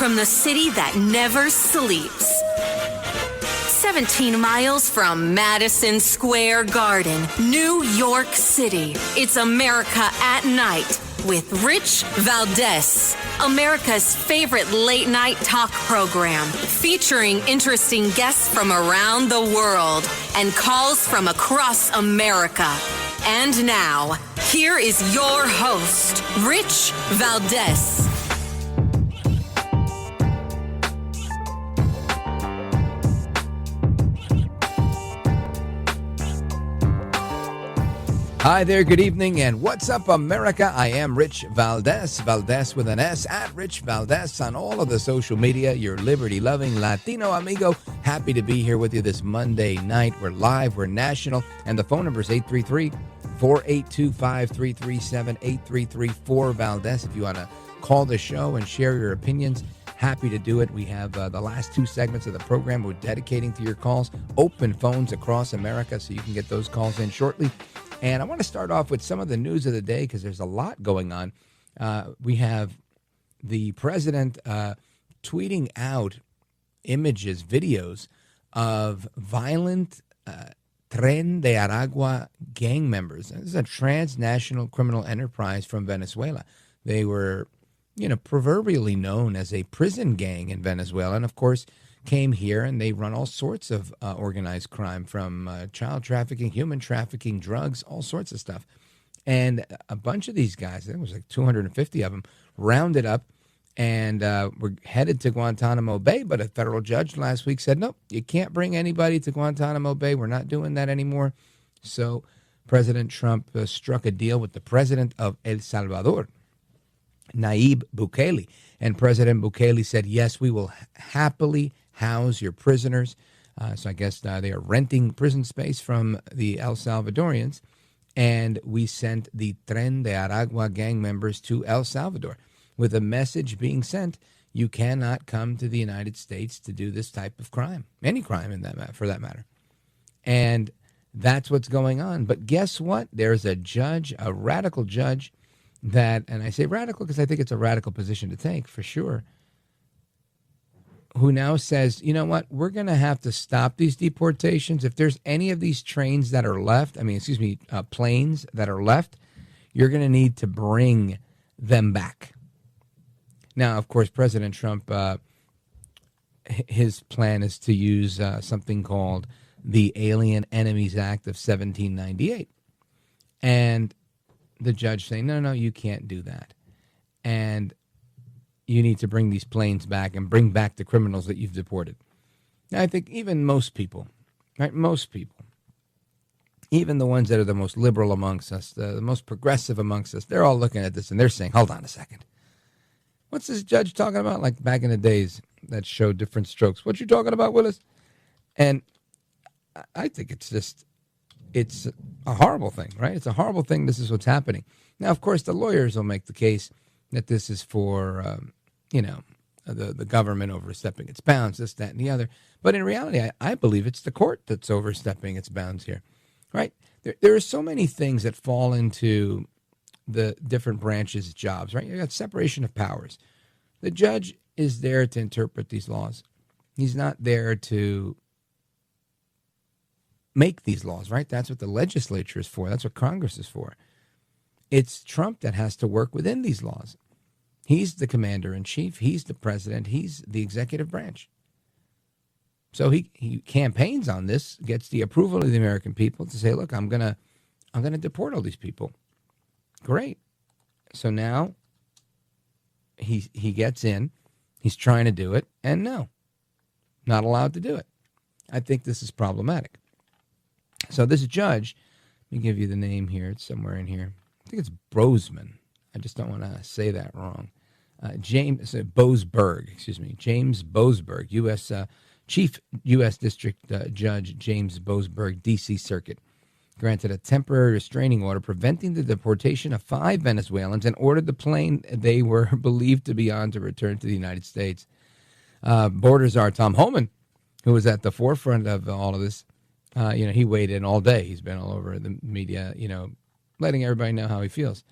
from the city that never sleeps. 17 miles from Madison Square Garden, New York City. It's America at Night with Rich Valdez, America's favorite late-night talk program, featuring interesting guests from around the world and calls from across America. And now, here is your host, Rich Valdez. Hi there, good evening, and what's up, America? I am Rich Valdez, Valdez with an S, at Rich Valdez on all of the social media, your liberty-loving Latino amigo. Happy to be here with you this Monday night. We're live, we're national, and the phone number is 833-482-5337, 833-4-Valdez. If you want to call the show and share your opinions, happy to do it. We have the last two segments of the program we're dedicating to your calls. Open phones across America, so you can get those calls in shortly. And I want to start off with some of the news of the day because there's a lot going on. We have the president tweeting out images, videos of violent Tren de Aragua gang members. This is a transnational criminal enterprise from Venezuela. They were, proverbially known as a prison gang in Venezuela. And, of course, came here and they run all sorts of organized crime, from child trafficking, human trafficking, drugs, all sorts of stuff. And a bunch of these guys, I think it was like 250 of them, rounded up and were headed to Guantanamo Bay. But a federal judge last week said, nope, you can't bring anybody to Guantanamo Bay. We're not doing that anymore. So President Trump struck a deal with the president of El Salvador, Nayib Bukele. And President Bukele said, yes, we will happily house your prisoners. So I guess they are renting prison space from the El Salvadorians. And we sent the Tren de Aragua gang members to El Salvador with a message being sent: you cannot come to the United States to do this type of crime, any crime in that for that matter. And that's what's going on. But guess what? There's a judge, a radical judge, that, and I say radical because I think it's a radical position to take for sure, who now says, you know what, we're going to have to stop these deportations. If there's any of these planes that are left, planes that are left, you're going to need to bring them back. Now, of course, President Trump, his plan is to use something called the Alien Enemies Act of 1798. And the judge saying, no, you can't do that. And you need to bring these planes back and bring back the criminals that you've deported. Now, I think even most people, right, even the ones that are the most liberal amongst us, the most progressive amongst us, they're all looking at this and they're saying, hold on a second. What's this judge talking about? Like back in the days that showed different strokes. What you talking about, Willis? And I think it's a horrible thing, right? It's a horrible thing. This is what's happening. Now, of course, the lawyers will make the case that this is for, the government overstepping its bounds, this, that, and the other. But in reality, I believe it's the court that's overstepping its bounds here, right? There are so many things that fall into the different branches' jobs, right? You got separation of powers. The judge is there to interpret these laws. He's not there to make these laws, right? That's what the legislature is for. That's what Congress is for. It's Trump that has to work within these laws. He's the commander-in-chief. He's the president. He's the executive branch. So he campaigns on this, gets the approval of the American people to say, look, I'm gonna deport all these people. Great. So now he gets in. He's trying to do it, and no, not allowed to do it. I think this is problematic. So this judge, let me give you the name here. It's somewhere in here. I think it's Brosman. I just don't want to say that wrong. James Boasberg, Chief U.S. District Judge James Boasberg, D.C. Circuit, granted a temporary restraining order preventing the deportation of 5 Venezuelans and ordered the plane they were believed to be on to return to the United States. Border czar Tom Homan, who was at the forefront of all of this, he weighed in all day. He's been all over the media, letting everybody know how he feels.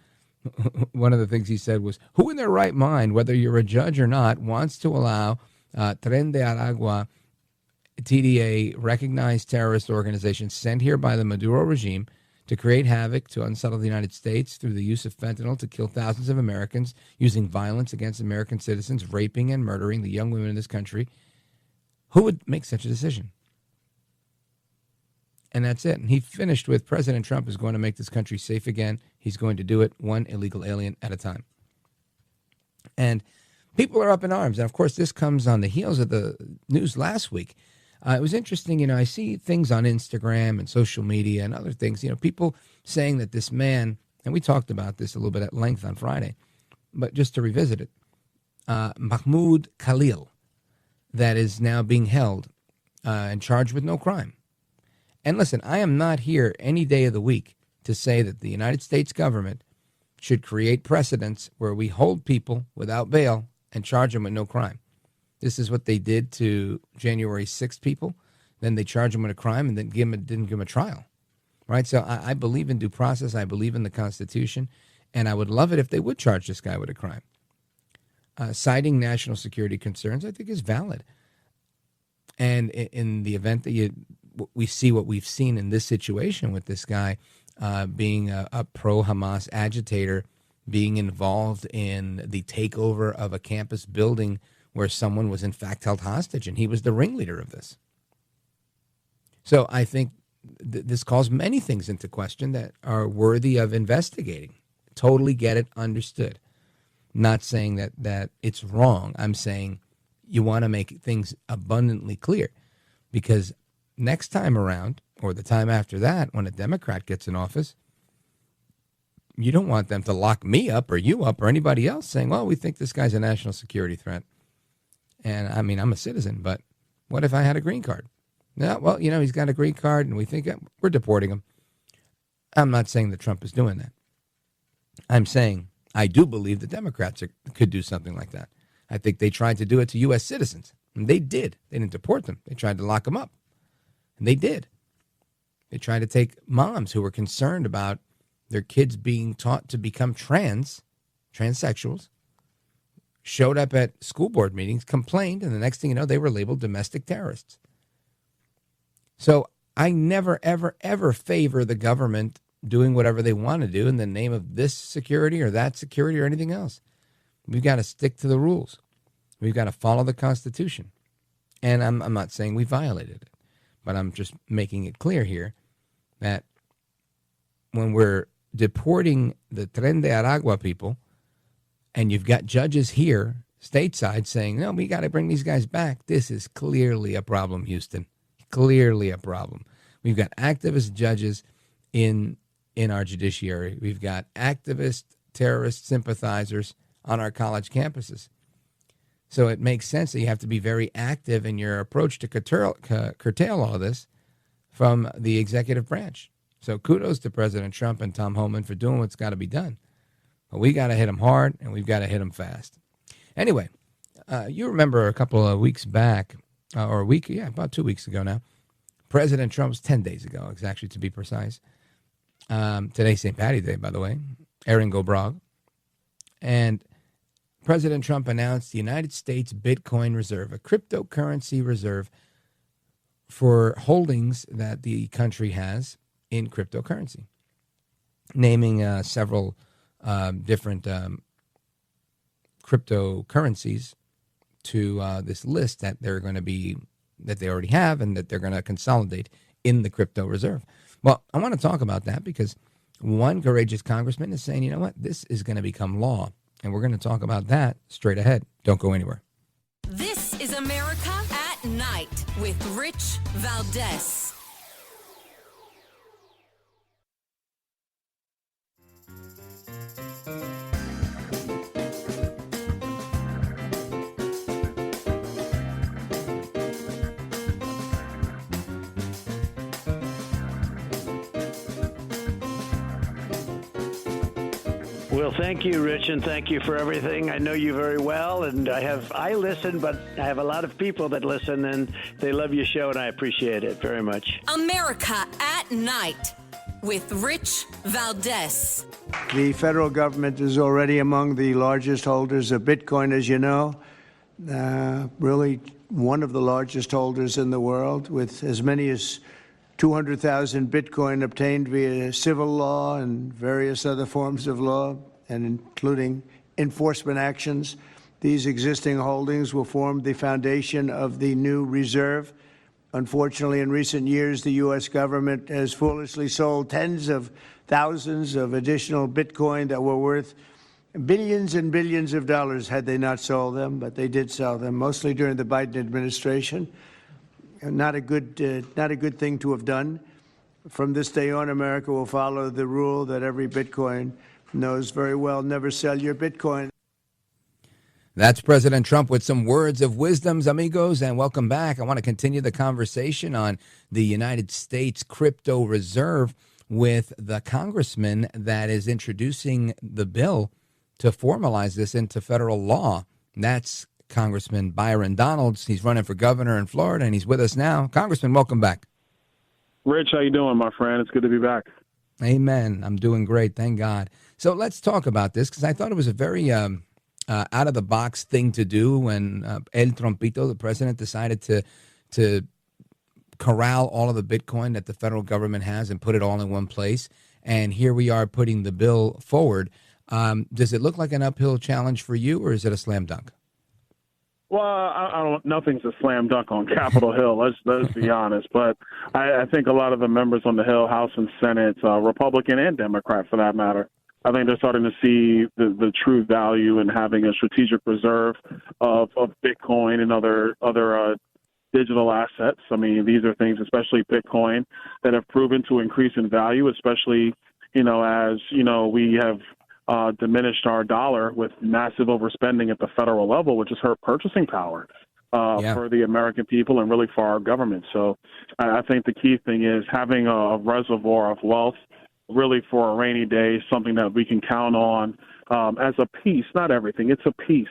one of the things he said was, who in their right mind, whether you're a judge or not, wants to allow Tren de Aragua, TDA, recognized terrorist organization sent here by the Maduro regime to create havoc, to unsettle the United States through the use of fentanyl to kill thousands of Americans, using violence against American citizens, raping and murdering the young women in this country. Who would make such a decision? And that's it. And he finished with, President Trump is going to make this country safe again. He's going to do it one illegal alien at a time. And people are up in arms. And, of course, this comes on the heels of the news last week. It was interesting, I see things on Instagram and social media and other things, people saying that this man, and we talked about this a little bit at length on Friday, but just to revisit it, Mahmoud Khalil, that is now being held and charged with no crime. And listen, I am not here any day of the week to say that the United States government should create precedents where we hold people without bail and charge them with no crime. This is what they did to January 6th people. Then they charged them with a crime and then didn't give them a trial. Right? So I believe in due process. I believe in the Constitution. And I would love it if they would charge this guy with a crime. Citing national security concerns, I think, is valid. And in the event that we see what we've seen in this situation with this guy being a pro-Hamas agitator, being involved in the takeover of a campus building where someone was in fact held hostage, and he was the ringleader of this. So I think this calls many things into question that are worthy of investigating. Totally get it, understood. Not saying that it's wrong. I'm saying you want to make things abundantly clear, because next time around, or the time after that, when a Democrat gets in office, you don't want them to lock me up or you up or anybody else saying, well, we think this guy's a national security threat. And I mean, I'm a citizen, but what if I had a green card? No, well, he's got a green card and we think we're deporting him. I'm not saying that Trump is doing that. I'm saying I do believe the Democrats could do something like that. I think they tried to do it to U.S. citizens, and they did. They didn't deport them. They tried to lock them up, and they did. They tried to take moms who were concerned about their kids being taught to become transsexuals, showed up at school board meetings, complained, and the next thing you know, they were labeled domestic terrorists. So I never, ever, ever favor the government doing whatever they want to do in the name of this security or that security or anything else. We've got to stick to the rules. We've got to follow the Constitution. And I'm not saying we violated it, but I'm just making it clear here that when we're deporting the Tren de Aragua people, and you've got judges here stateside saying, no, we got to bring these guys back, this is clearly a problem, Houston. Clearly a problem. We've got activist judges in our judiciary. We've got activist terrorist sympathizers on our college campuses. So it makes sense that you have to be very active in your approach to curtail all of this from the executive branch. So kudos to President Trump and Tom Homan for doing what's got to be done. But we got to hit them hard, and we've got to hit them fast. Anyway, you remember a couple of weeks back, about 2 weeks ago now, President Trump's 10 days ago, exactly to be precise. Today's St. Patty's Day, by the way, Erin Go Bragh. And President Trump announced the United States Bitcoin Reserve, a cryptocurrency reserve for holdings that the country has in cryptocurrency, naming several different cryptocurrencies to this list that they already have and that they're going to consolidate in the crypto reserve. Well, I want to talk about that because one courageous congressman is saying, you know what, this is going to become law. And we're going to talk about that straight ahead. Don't go anywhere. This is America at Night with Rich Valdez. Well, thank you, Rich, and thank you for everything. I know you very well, and I listen, but I have a lot of people that listen, and they love your show, and I appreciate it very much. America at Night with Rich Valdez. The federal government is already among the largest holders of Bitcoin, as you know, really one of the largest holders in the world, with as many as 200,000 Bitcoin obtained via civil law and various other forms of law, and including enforcement actions. These existing holdings will form the foundation of the new reserve. Unfortunately, in recent years, the U.S. government has foolishly sold tens of thousands of additional Bitcoin that were worth billions and billions of dollars had they not sold them, but they did sell them, mostly during the Biden administration. Not a good thing to have done. From this day on, America will follow the rule that every Bitcoin knows very well: never sell your Bitcoin. That's President Trump with some words of wisdom, amigos, and welcome back. I want to continue the conversation on the United States crypto reserve with the congressman that is introducing the bill to formalize this into federal law. That's Congressman Byron Donalds. He's running for governor in Florida, and he's with us now. Congressman, welcome back. Rich, how you doing, my friend? It's good to be back. Amen. I'm doing great. Thank God. So let's talk about this, because I thought it was a very out-of-the-box thing to do when El Trompito, the president, decided to corral all of the Bitcoin that the federal government has and put it all in one place. And here we are putting the bill forward. Does it look like an uphill challenge for you, or is it a slam dunk? Well, I don't. Nothing's a slam dunk on Capitol Hill. Let's be honest. But I think a lot of the members on the Hill, House and Senate, Republican and Democrat for that matter, I think they're starting to see the true value in having a strategic reserve of Bitcoin and other digital assets. I mean, these are things, especially Bitcoin, that have proven to increase in value, especially, as, we have diminished our dollar with massive overspending at the federal level, which has hurt purchasing power for the American people and really for our government. So I think the key thing is having a reservoir of wealth really for a rainy day, something that we can count on as a piece, not everything. It's a piece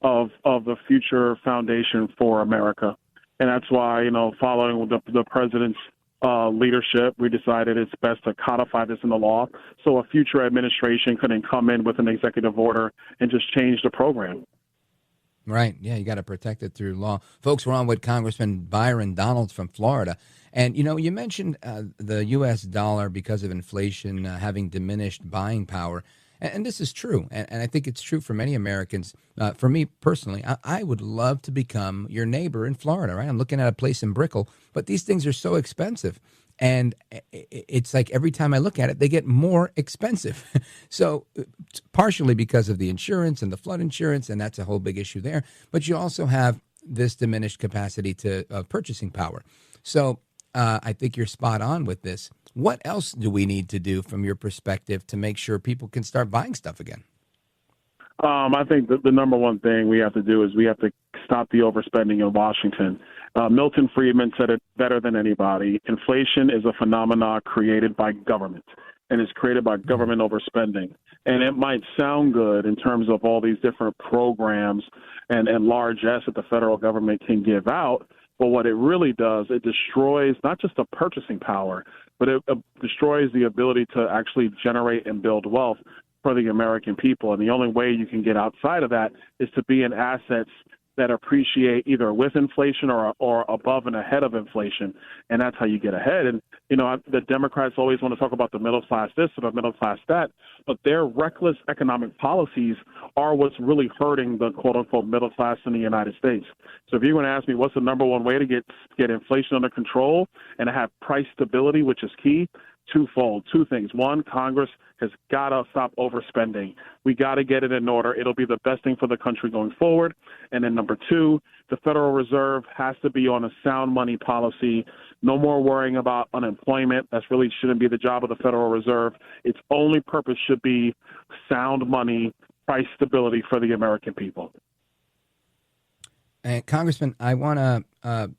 of the future foundation for America. And that's why, following the president's leadership, we decided it's best to codify this in the law so a future administration couldn't come in with an executive order and just change the program. Right. Yeah, you got to protect it through law. Folks, we're on with Congressman Byron Donalds from Florida. And, you mentioned the U.S. dollar, because of inflation, having diminished buying power. And this is true. And I think it's true for many Americans. For me personally, I would love to become your neighbor in Florida, right? I'm looking at a place in Brickell, but these things are so expensive. And it's like every time I look at it, they get more expensive. So partially because of the insurance and the flood insurance, and that's a whole big issue there. But you also have this diminished capacity to purchasing power. So I think you're spot on with this. What else do we need to do from your perspective to make sure people can start buying stuff again? I think the number one thing we have to do is we have to stop the overspending in Washington. Milton Friedman said it better than anybody. Inflation is a phenomenon created by government, and it's created by government overspending. And it might sound good in terms of all these different programs and largesse that the federal government can give out, but what it really does, it destroys not just the purchasing power, but it destroys the ability to actually generate and build wealth for the American people. And the only way you can get outside of that is to be in assets that appreciate either with inflation or above and ahead of inflation. And that's how you get ahead. And, the Democrats always want to talk about the middle class this or the middle class that, but their reckless economic policies are what's really hurting the quote unquote middle class in the United States. So if you're going to ask me what's the number one way to get inflation under control and to have price stability, which is key, twofold. Two things. One, Congress has got to stop overspending. We got to get it in order. It'll be the best thing for the country going forward. And then number two, the Federal Reserve has to be on a sound money policy. No more worrying about unemployment. That really shouldn't be the job of the Federal Reserve. Its only purpose should be sound money, price stability for the American people. And Congressman, I want to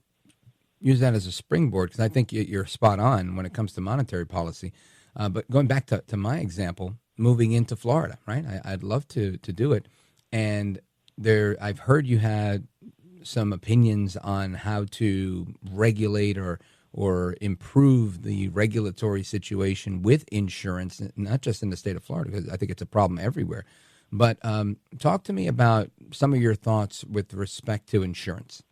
use that as a springboard, because I think you're spot on when it comes to monetary policy. But going back to my example, moving into Florida, right? I'd love to do it. And I've heard you had some opinions on how to regulate or or improve the regulatory situation with insurance, not just in the state of Florida, because I think it's a problem everywhere. But talk to me about some of your thoughts with respect to insurance.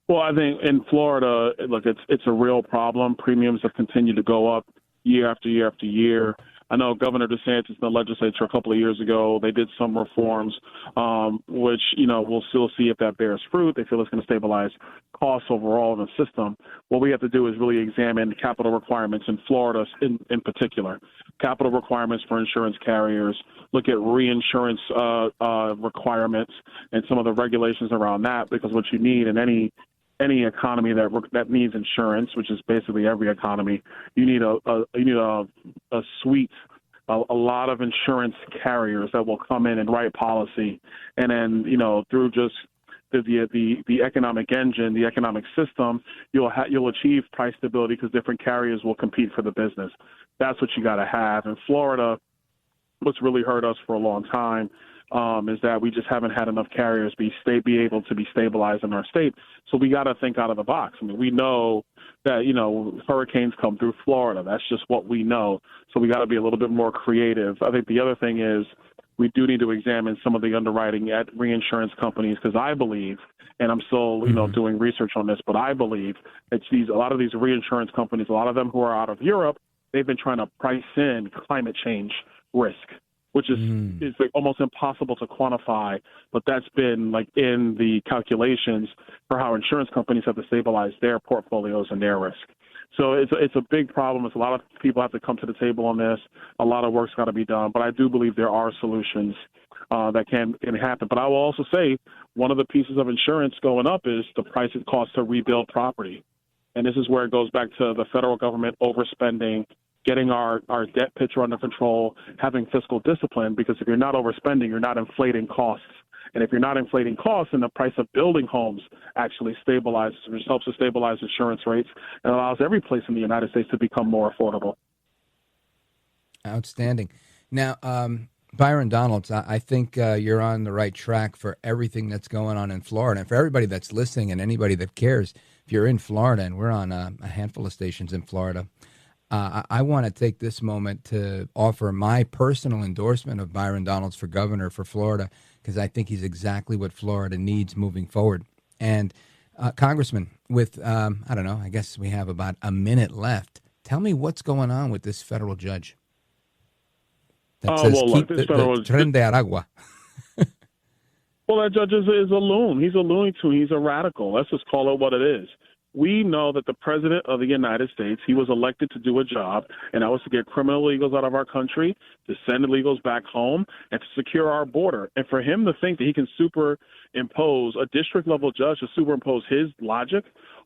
Well, I think in Florida, look, it's a real problem. Premiums have continued to go up year after year after year. I know Governor DeSantis in the legislature a couple of years ago, they did some reforms, which, we'll still see if that bears fruit. They feel it's going to stabilize costs overall in the system. What we have to do is really examine capital requirements in Florida in particular, capital requirements for insurance carriers, look at reinsurance requirements and some of the regulations around that, because what you need in any economy that needs insurance, which is basically every economy, you need a suite, a lot of insurance carriers that will come in and write policy, and then through just the economic engine, the economic system, you'll achieve price stability because different carriers will compete for the business. That's what you got to have. In Florida, what's really hurt us for a long time is that we just haven't had enough carriers be able to be stabilized in our state. So we got to think out of the box. I mean, we know that, hurricanes come through Florida. That's just what we know. So we got to be a little bit more creative. I think the other thing is we do need to examine some of the underwriting at reinsurance companies, because I believe, and I'm still, doing research on this, but I believe it's a lot of these reinsurance companies, a lot of them who are out of Europe, they've been trying to price in climate change risk, which is like almost impossible to quantify, but that's been like in the calculations for how insurance companies have to stabilize their portfolios and their risk. So it's a big problem. It's a lot of people have to come to the table on this. A lot of work's got to be done, but I do believe there are solutions that can happen. But I will also say one of the pieces of insurance going up is the price it costs to rebuild property. And this is where it goes back to the federal government overspending, getting our debt picture under control, having fiscal discipline, because if you're not overspending, you're not inflating costs. And if you're not inflating costs, then the price of building homes actually stabilizes, which helps to stabilize insurance rates and allows every place in the United States to become more affordable. Outstanding. Now, Byron Donalds, I think you're on the right track for everything that's going on in Florida. And for everybody that's listening and anybody that cares, if you're in Florida, and we're on a handful of stations in Florida, I want to take this moment to offer my personal endorsement of Byron Donalds for governor for Florida, because I think he's exactly what Florida needs moving forward. And Congressman, with, I don't know, I guess we have about a minute left. Tell me what's going on with this federal judge that says keep the Tren de Aragua. Well, that judge is a loon. He's a Looney Tune. He's a radical. Let's just call it what it is. We know that the president of the United States, he was elected to do a job, and that was to get criminal illegals out of our country, to send illegals back home, and to secure our border. And for him to think that he can superimpose a district-level judge to superimpose his logic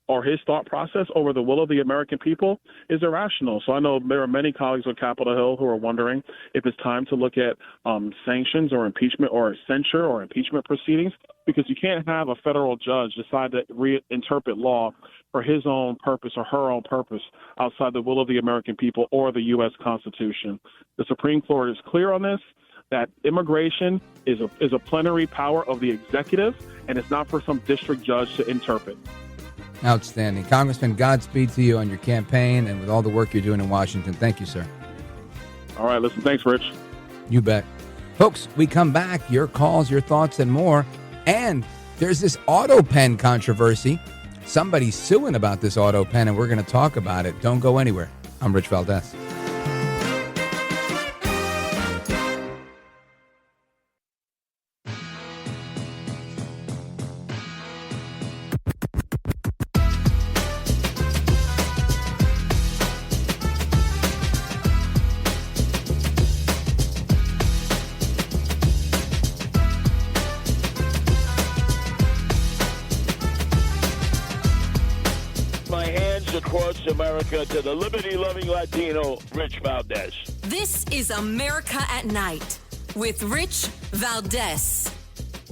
or his thought process over the will of the American people is irrational. So I know there are many colleagues on Capitol Hill who are wondering if it's time to look at sanctions or impeachment or censure or impeachment proceedings, because you can't have a federal judge decide to reinterpret law for his own purpose or her own purpose outside the will of the American people or the U.S. Constitution. The Supreme Court is clear on this, that immigration is a plenary power of the executive, and it's not for some district judge to interpret. Outstanding. Congressman, Godspeed to you on your campaign and with all the work you're doing in Washington. Thank you, sir. All right, listen, thanks, Rich. You bet. Folks, we come back, your calls, your thoughts, and more. And there's this autopen controversy. Somebody's suing about this autopen, and we're going to talk about it. Don't go anywhere. I'm Rich Valdez. Across America to the liberty-loving Latino, Rich Valdez. This is America at Night with Rich Valdez.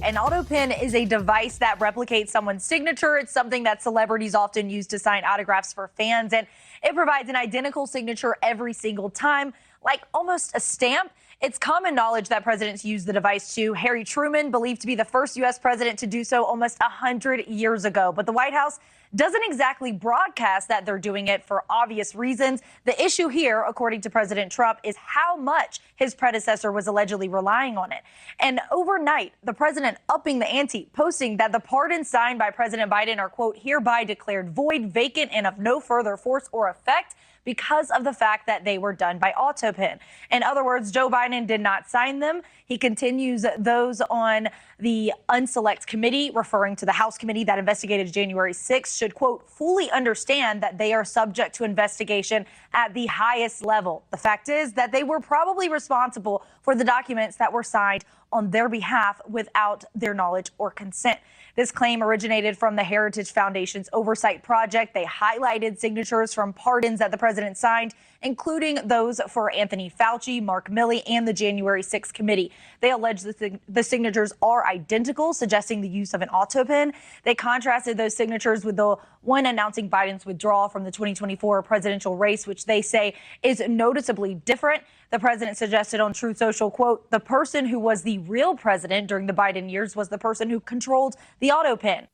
An autopen is a device that replicates someone's signature. It's something that celebrities often use to sign autographs for fans, and it provides an identical signature every single time, like almost a stamp. It's common knowledge that presidents use the device too. Harry Truman, believed to be the first U.S. president to do so almost 100 years ago. But the White House doesn't exactly broadcast that they're doing it for obvious reasons. The issue here, according to President Trump, is how much his predecessor was allegedly relying on it. And overnight, the president upping the ante, posting that the pardons signed by President Biden are, quote, hereby declared void, vacant, and of no further force or effect, because of the fact that they were done by autopen. In other words, Joe Biden did not sign them. He continues those on the unselect committee, referring to the House committee that investigated January 6th, should, quote, fully understand that they are subject to investigation at the highest level. The fact is that they were probably responsible for the documents that were signed on their behalf without their knowledge or consent. This claim originated from the Heritage Foundation's Oversight project. They highlighted signatures from pardons that the president signed, including those for Anthony Fauci, Mark Milley, and the January 6th committee. They allege that the signatures are identical, suggesting the use of an autopen. They contrasted those signatures with the one announcing Biden's withdrawal from the 2024 presidential race, which they say is noticeably different. The president suggested on Truth Social, quote, the person who was the real president during the Biden years was the person who controlled the autopen.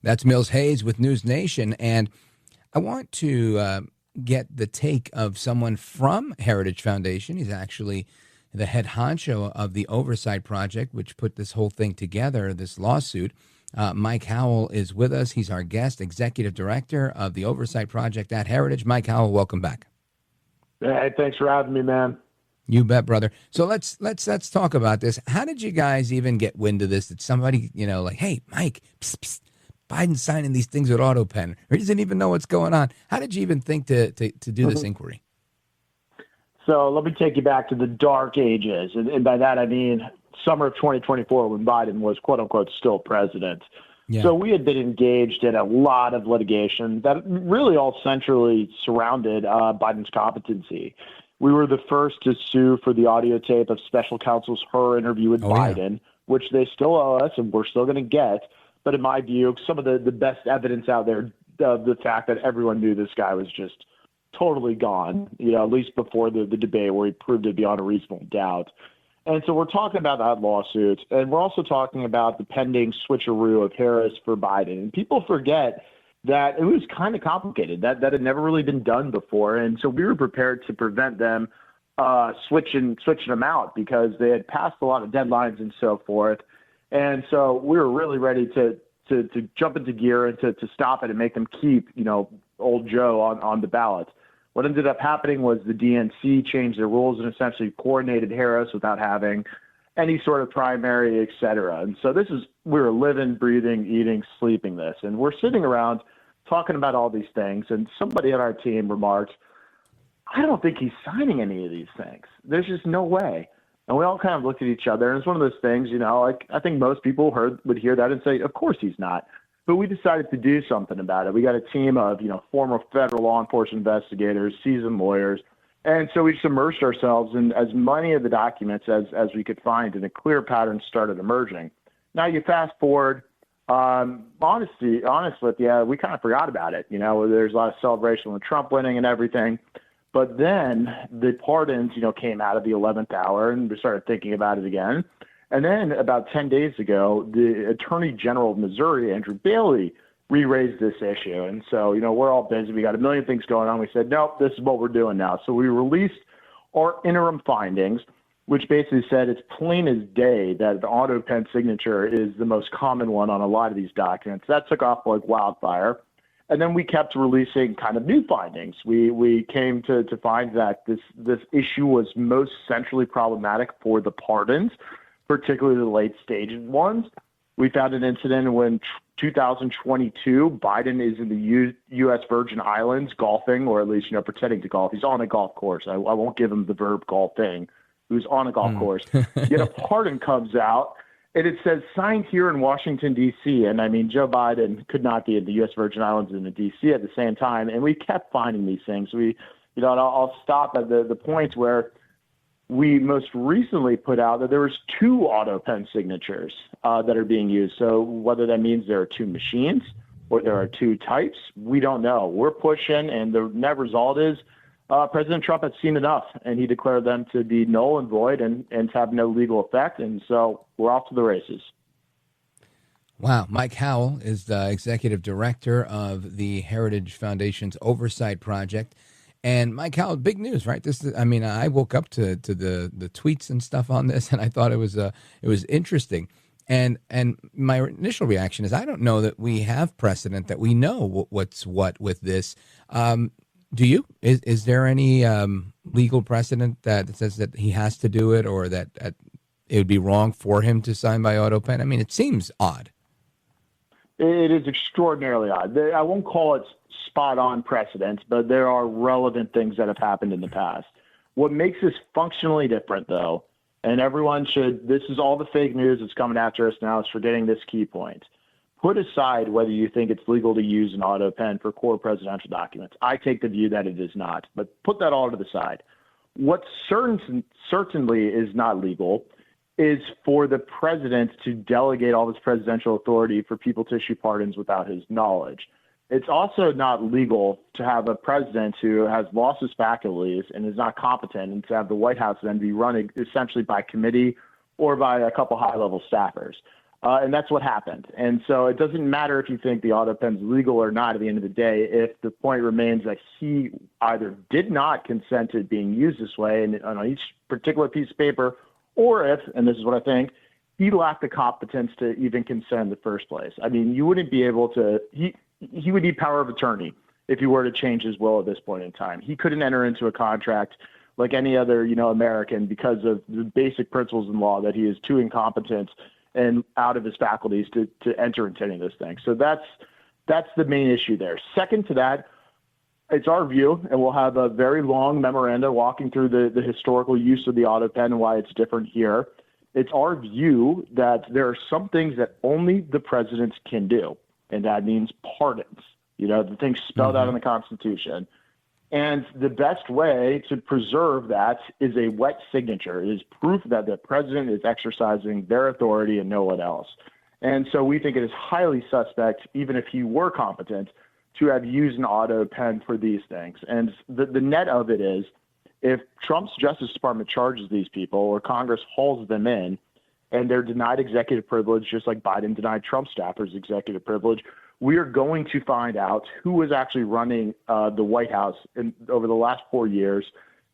That's Mills Hayes with News Nation. And I want to get the take of someone from Heritage Foundation. He's actually the head honcho of the Oversight project, which put this whole thing together, this lawsuit. Mike Howell is with us. He's our guest, executive director of the Oversight project at Heritage. Mike Howell, welcome back. Hey, thanks for having me, man. You bet, brother. So let's talk about this. How did you guys even get wind of this? Did somebody, like, hey, Mike, psst, psst, Biden's signing these things with autopen, or he doesn't even know what's going on? How did you even think to do this inquiry? So let me take you back to the dark ages. And by that, I mean summer of 2024 when Biden was, quote unquote, still president. Yeah. So we had been engaged in a lot of litigation that really all centrally surrounded Biden's competency. We were the first to sue for the audio tape of special counsel's Hur interview with Biden, which they still owe us and we're still going to get. But in my view, some of the best evidence out there of the fact that everyone knew this guy was just totally gone, at least before the debate where he proved it beyond a reasonable doubt. And so we're talking about that lawsuit, and we're also talking about the pending switcheroo of Harris for Biden. And people forget that it was kind of complicated, that had never really been done before. And so we were prepared to prevent them switching them out because they had passed a lot of deadlines and so forth. And so we were really ready to jump into gear and to stop it and make them keep, old Joe on the ballot. What ended up happening was the DNC changed their rules and essentially coordinated Harris without having any sort of primary, et cetera. And so we were living, breathing, eating, sleeping this. And we're sitting around talking about all these things. And somebody on our team remarked, I don't think he's signing any of these things. There's just no way. And we all kind of looked at each other. And it's one of those things, I think most people would hear that and say, of course he's not. But we decided to do something about it. We got a team of, former federal law enforcement investigators, seasoned lawyers. And so we just immersed ourselves in as many of the documents as we could find, and a clear pattern started emerging. Now you fast forward, honestly, we kind of forgot about it. There's a lot of celebration with Trump winning and everything. But then the pardons, came out of the 11th hour, and we started thinking about it again. And then about 10 days ago, the Attorney General of Missouri, Andrew Bailey, re-raised this issue. And so, we're all busy. We got a million things going on. We said, nope, this is what we're doing now. So we released our interim findings, which basically said it's plain as day that the autopen signature is the most common one on a lot of these documents. That took off like wildfire. And then we kept releasing kind of new findings. We came to find that this issue was most centrally problematic for the pardons, particularly the late-stage ones. We found an incident when 2022, Biden is in the U.S. Virgin Islands golfing, or at least, pretending to golf. He's on a golf course. I won't give him the verb golfing. He was on a golf course. Yet a pardon comes out, and it says, signed here in Washington, D.C. And, Joe Biden could not be in the U.S. Virgin Islands and the D.C. at the same time. And we kept finding these things. And I'll stop at the point where we most recently put out that there was 2 autopen signatures that are being used. So whether that means there are 2 machines or there are 2 types, we don't know. We're pushing, and the net result is President Trump has seen enough, and he declared them to be null and void and to have no legal effect. And so we're off to the races. Wow. Mike Howell is the executive director of the Heritage Foundation's Oversight Project. And Mike Howell, big news, right? I woke up to the tweets and stuff on this, and I thought it was interesting. And my initial reaction is I don't know that we have precedent that we know what's what with this. Do you? Is there any legal precedent that says that he has to do it, or that it would be wrong for him to sign by autopen? I mean, it seems odd. It is extraordinarily odd. I won't call it spot-on precedent, but there are relevant things that have happened in the past. What makes this functionally different, though, and this is all the fake news that's coming after us now, is forgetting this key point. Put aside whether you think it's legal to use an autopen for core presidential documents. I take the view that it is not, but put that all to the side. What certainly is not legal is for the president to delegate all his presidential authority for people to issue pardons without his knowledge. It's also not legal to have a president who has lost his faculties and is not competent, and to have the White House then be run essentially by committee or by a couple high-level staffers. And that's what happened. And so it doesn't matter if you think the autopen is legal or not at the end of the day, if the point remains that he either did not consent to it being used this way and on each particular piece of paper, or if, and this is what I think, he lacked the competence to even consent in the first place. I mean, you wouldn't be able to, he would need power of attorney if he were to change his will at this point in time. He couldn't enter into a contract like any other, American because of the basic principles in law that he is too incompetent and out of his faculties to enter into any of those things. So that's the main issue there. Second to that, it's our view, and we'll have a very long memoranda walking through the historical use of the autopen and why it's different here. It's our view that there are some things that only the president can do, and that means pardons, the things spelled out in the Constitution. And the best way to preserve that is a wet signature. It is proof that the president is exercising their authority and no one else. And so we think it is highly suspect, even if he were competent, to have used an autopen for these things. And the net of it is, if Trump's Justice Department charges these people or Congress hauls them in and they're denied executive privilege, just like Biden denied Trump staffers executive privilege, we are going to find out who was actually running the White House over the last 4 years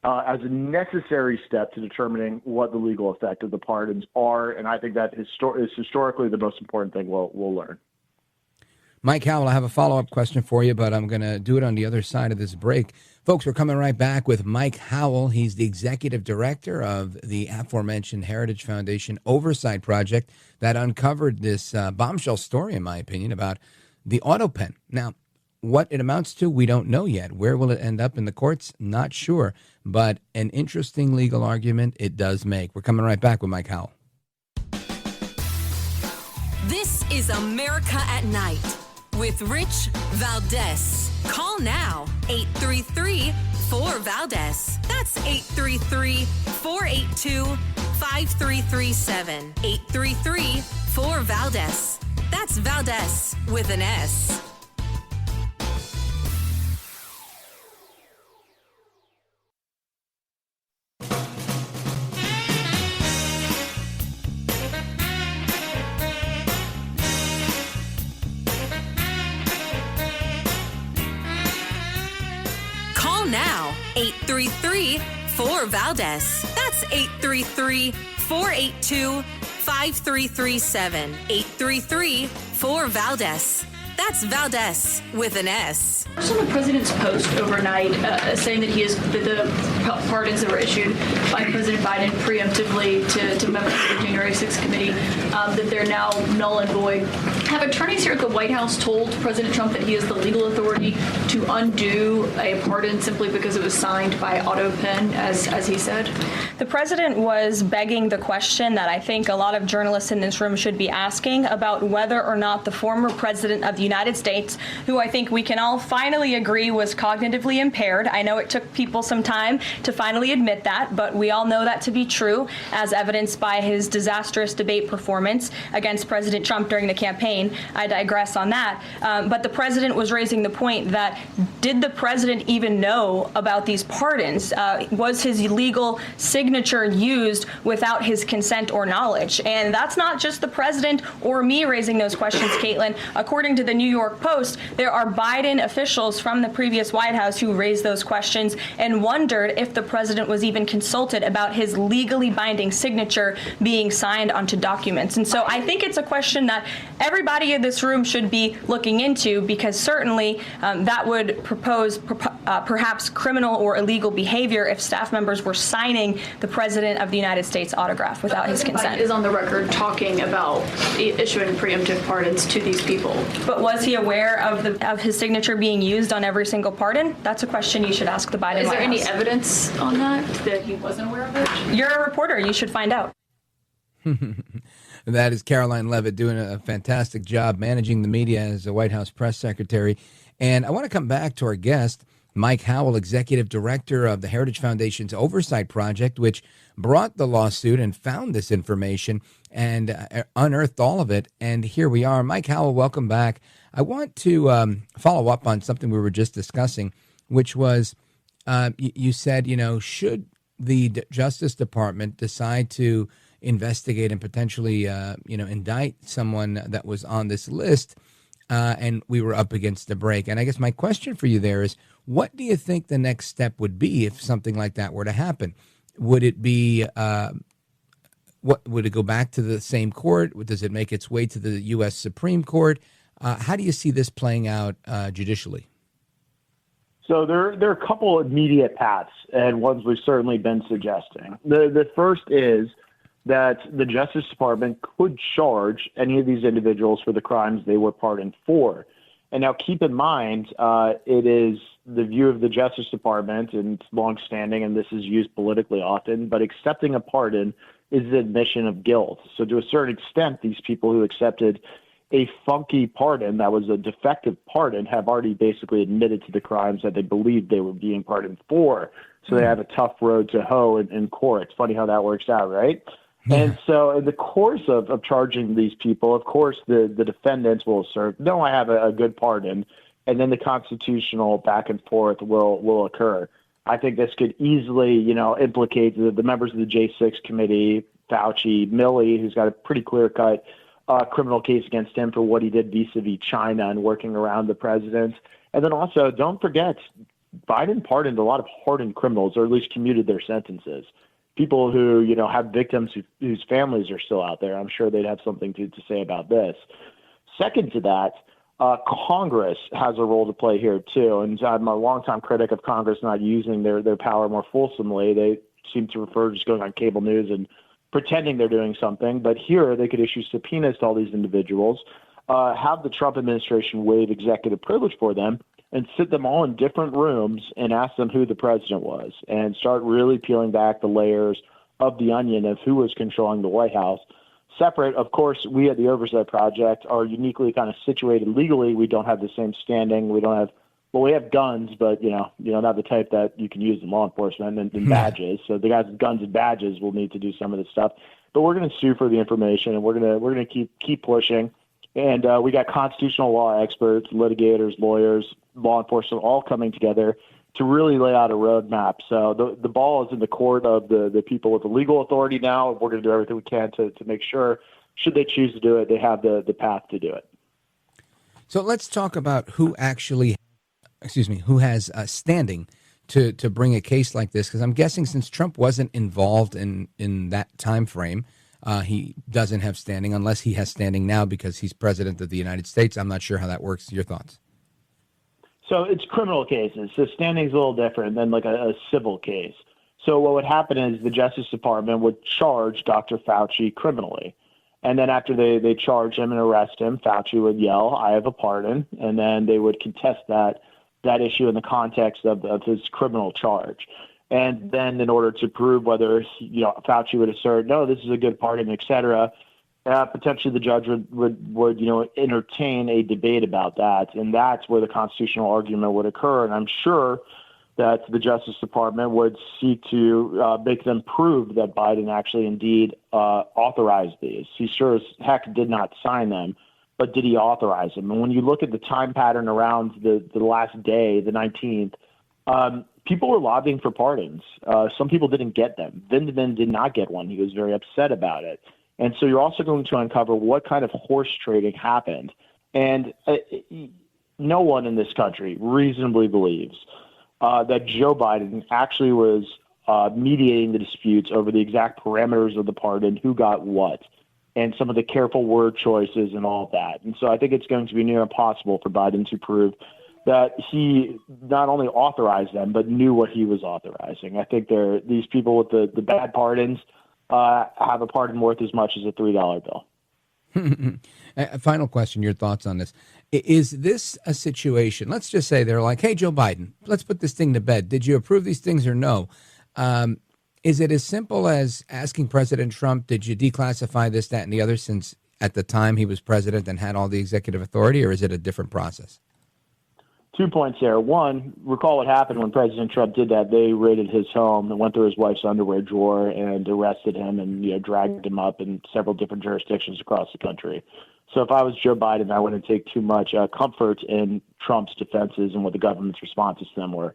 as a necessary step to determining what the legal effect of the pardons are. And I think that is historically the most important thing we'll learn. Mike Howell, I have a follow-up question for you, but I'm going to do it on the other side of this break. Folks, we're coming right back with Mike Howell. He's the executive director of the aforementioned Heritage Foundation Oversight Project that uncovered this bombshell story, in my opinion, about the autopen. Now, what it amounts to, we don't know yet. Where will it end up in the courts? Not sure. But an interesting legal argument it does make. We're coming right back with Mike Howell. This is America at Night with Rich Valdez. Call now, 833-4-VALDEZ. That's 833-482-5337. 833-4-VALDEZ. That's Valdez with an S. Now, 833-4-VALDEZ. That's 833-482-5337. 833-4-VALDEZ. That's Valdez with an S. On the president's post overnight saying that the pardons that were issued by President Biden preemptively to members of the January 6th committee, that they're now null and void. Have attorneys here at the White House told President Trump that he has the legal authority to undo a pardon simply because it was signed by autopen, as he said? the president was begging the question that I think a lot of journalists in this room should be asking about whether or not the former president of the United States, who I think we can all finally agree was cognitively impaired. I know it took people some time to finally admit that, but we all know that to be true, as evidenced by his disastrous debate performance against President Trump during the campaign. I digress on that. But the president was raising the point that, did the president even know about these pardons? Was his legal signature used without his consent or knowledge? And that's not just the president or me raising those questions, Caitlin. According to the New York Post, there are Biden officials from the previous White House who raised those questions and wondered if the president was even consulted about his legally binding signature being signed onto documents. And so I think it's a question that everybody in this room should be looking into, because certainly that would propose perhaps criminal or illegal behavior if staff members were signing the President of the United States autograph without his consent. Biden is on the record talking about issuing preemptive pardons to these people. But was he aware of his signature being used on every single pardon? That's a question you should ask the Biden Is White there any House. evidence on that he wasn't aware of it? You're a reporter. You should find out. That is Caroline Leavitt doing a fantastic job managing the media as a White House press secretary. And I want to come back to our guest, Mike Howell, executive director of the Heritage Foundation's Oversight Project, which brought the lawsuit and found this information and unearthed all of it. And here we are. Mike Howell, welcome back. I want to follow up on something we were just discussing, which was you said, should the Justice Department decide to investigate and potentially, indict someone that was on this list, and we were up against the break. And I guess my question for you there is, what do you think the next step would be if something like that were to happen? Would it be, would it go back to the same court? Does it make its way to the U.S. Supreme Court? How do you see this playing out judicially? So there are a couple immediate paths, and ones we've certainly been suggesting. The first is that the Justice Department could charge any of these individuals for the crimes they were pardoned for. And now keep in mind, it is the view of the Justice Department, and it's longstanding, and this is used politically often, but accepting a pardon is the admission of guilt. So to a certain extent, these people who accepted a funky pardon that was a defective pardon have already basically admitted to the crimes that they believed they were being pardoned for. So they have a tough road to hoe in court. It's funny how that works out, right? And so in the course of charging these people, of course, the defendants will assert, no, I have a good pardon, and then the constitutional back and forth will occur. I think this could easily, implicate the members of the J6 committee, Fauci, Milley, who's got a pretty clear-cut criminal case against him for what he did vis-a-vis China and working around the president. And then also, don't forget, Biden pardoned a lot of hardened criminals, or at least commuted their sentences. People who, have victims whose families are still out there. I'm sure they'd have something to say about this. Second to that, Congress has a role to play here, too. And I'm a longtime critic of Congress not using their power more fulsomely. They seem to prefer just going on cable news and pretending they're doing something. But here, they could issue subpoenas to all these individuals, have the Trump administration waive executive privilege for them, and sit them all in different rooms and ask them who the president was, and start really peeling back the layers of the onion of who was controlling the White House. Separate, of course, we at the Oversight Project are uniquely kind of situated legally. We don't have the same standing. We have guns, but, not the type that you can use in law enforcement and badges. So the guys with guns and badges will need to do some of this stuff. But we're going to sue for the information, and we're going to keep pushing. And we got constitutional law experts, litigators, lawyers, law enforcement all coming together to really lay out a roadmap. So the ball is in the court of the people with the legal authority now. We're going to do everything we can to make sure, should they choose to do it, they have the path to do it. So let's talk about who has standing to bring a case like this, because I'm guessing since Trump wasn't involved in that time frame, he doesn't have standing, unless he has standing now because he's president of the United States. I'm not sure how that works. Your thoughts? So it's criminal cases. So standing is a little different than like a civil case. So what would happen is the Justice Department would charge Dr. Fauci criminally. And then after they charge him and arrest him, Fauci would yell, "I have a pardon." And then they would contest that issue in the context of his criminal charge. And then in order to prove whether, Fauci would assert, no, this is a good pardon, et cetera, potentially the judge would entertain a debate about that. And that's where the constitutional argument would occur. And I'm sure that the Justice Department would seek to make them prove that Biden actually indeed authorized these. He sure as heck did not sign them, but did he authorize them? And when you look at the time pattern around the last day, the 19th, people were lobbying for pardons. Some people didn't get them. Vindman did not get one. He was very upset about it. And so you're also going to uncover what kind of horse trading happened. And no one in this country reasonably believes that Joe Biden actually was mediating the disputes over the exact parameters of the pardon, who got what, and some of the careful word choices and all of that. And so I think it's going to be near impossible for Biden to prove that he not only authorized them, but knew what he was authorizing. I think these people with the bad pardons have a pardon worth as much as a $3 bill. A final question, your thoughts on this. Is this a situation, let's just say they're like, hey, Joe Biden, let's put this thing to bed. Did you approve these things or no? Is it as simple as asking President Trump, did you declassify this, that, and the other since at the time he was president and had all the executive authority, or is it a different process? 2 points there. One, recall what happened when President Trump did that. They raided his home and went through his wife's underwear drawer and arrested him and dragged him up in several different jurisdictions across the country. So if I was Joe Biden, I wouldn't take too much comfort in Trump's defenses and what the government's responses to them were.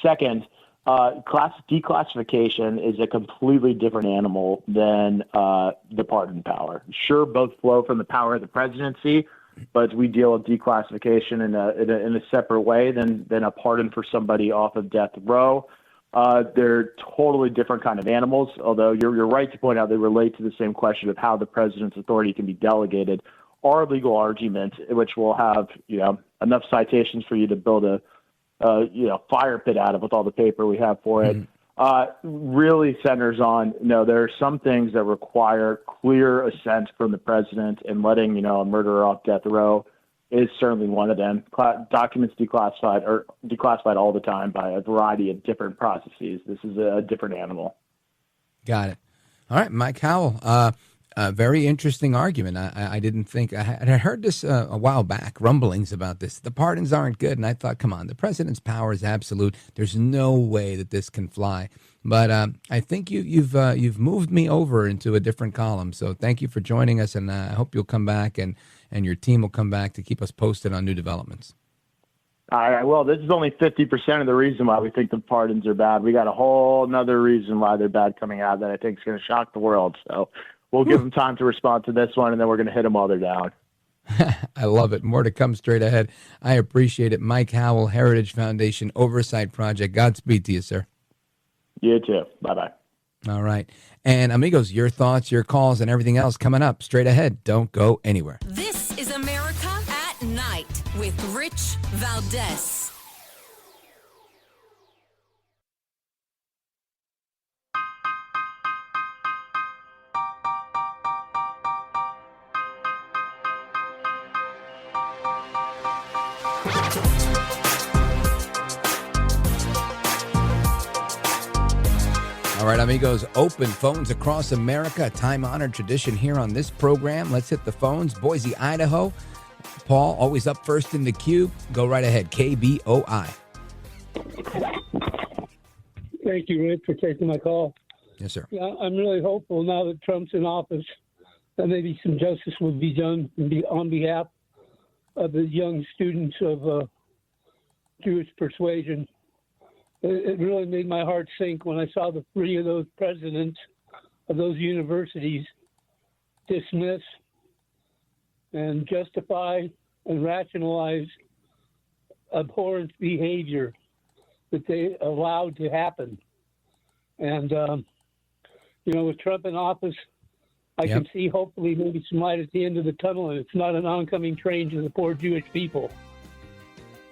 Second, declassification is a completely different animal than the pardon power. Sure, both flow from the power of the presidency, but we deal with declassification in a separate way than a pardon for somebody off of death row. They're totally different kind of animals, although you're right to point out they relate to the same question of how the president's authority can be delegated. Our legal argument, which will have enough citations for you to build a fire pit out of with all the paper we have for it, really centers on, there are some things that require clear assent from the president, and letting, a murderer off death row is certainly one of them. Documents declassified all the time by a variety of different processes. This is a different animal. Got it. All right, Mike Howell. Very interesting argument. I didn't think I heard this a while back, rumblings about this. The pardons aren't good, and I thought, come on, the president's power is absolute. There's no way that this can fly. But I think you've moved me over into a different column. So thank you for joining us, and I hope you'll come back and your team will come back to keep us posted on new developments. All right. Well, this is only 50% of the reason why we think the pardons are bad. We got a whole nother reason why they're bad coming out that I think is going to shock the world. So we'll give them time to respond to this one, and then we're going to hit them while they're down. I love it. More to come straight ahead. I appreciate it. Mike Howell, Heritage Foundation Oversight Project. Godspeed to you, sir. You too. Bye-bye. All right. And amigos, your thoughts, your calls, and everything else coming up straight ahead. Don't go anywhere. This is America at Night with Rich Valdez. All right, amigos, open phones across America, a time-honored tradition here on this program. Let's hit the phones. Boise, Idaho. Paul, always up first in the queue. Go right ahead. KBOI. Thank you, Rick, for taking my call. Yes, sir. Yeah, I'm really hopeful now that Trump's in office that maybe some justice will be done on behalf of the young students of Jewish persuasion. It really made my heart sink when I saw the three of those presidents of those universities dismiss and justify and rationalize abhorrent behavior that they allowed to happen. And, with Trump in office, I can see hopefully maybe some light at the end of the tunnel, and it's not an oncoming train to the poor Jewish people.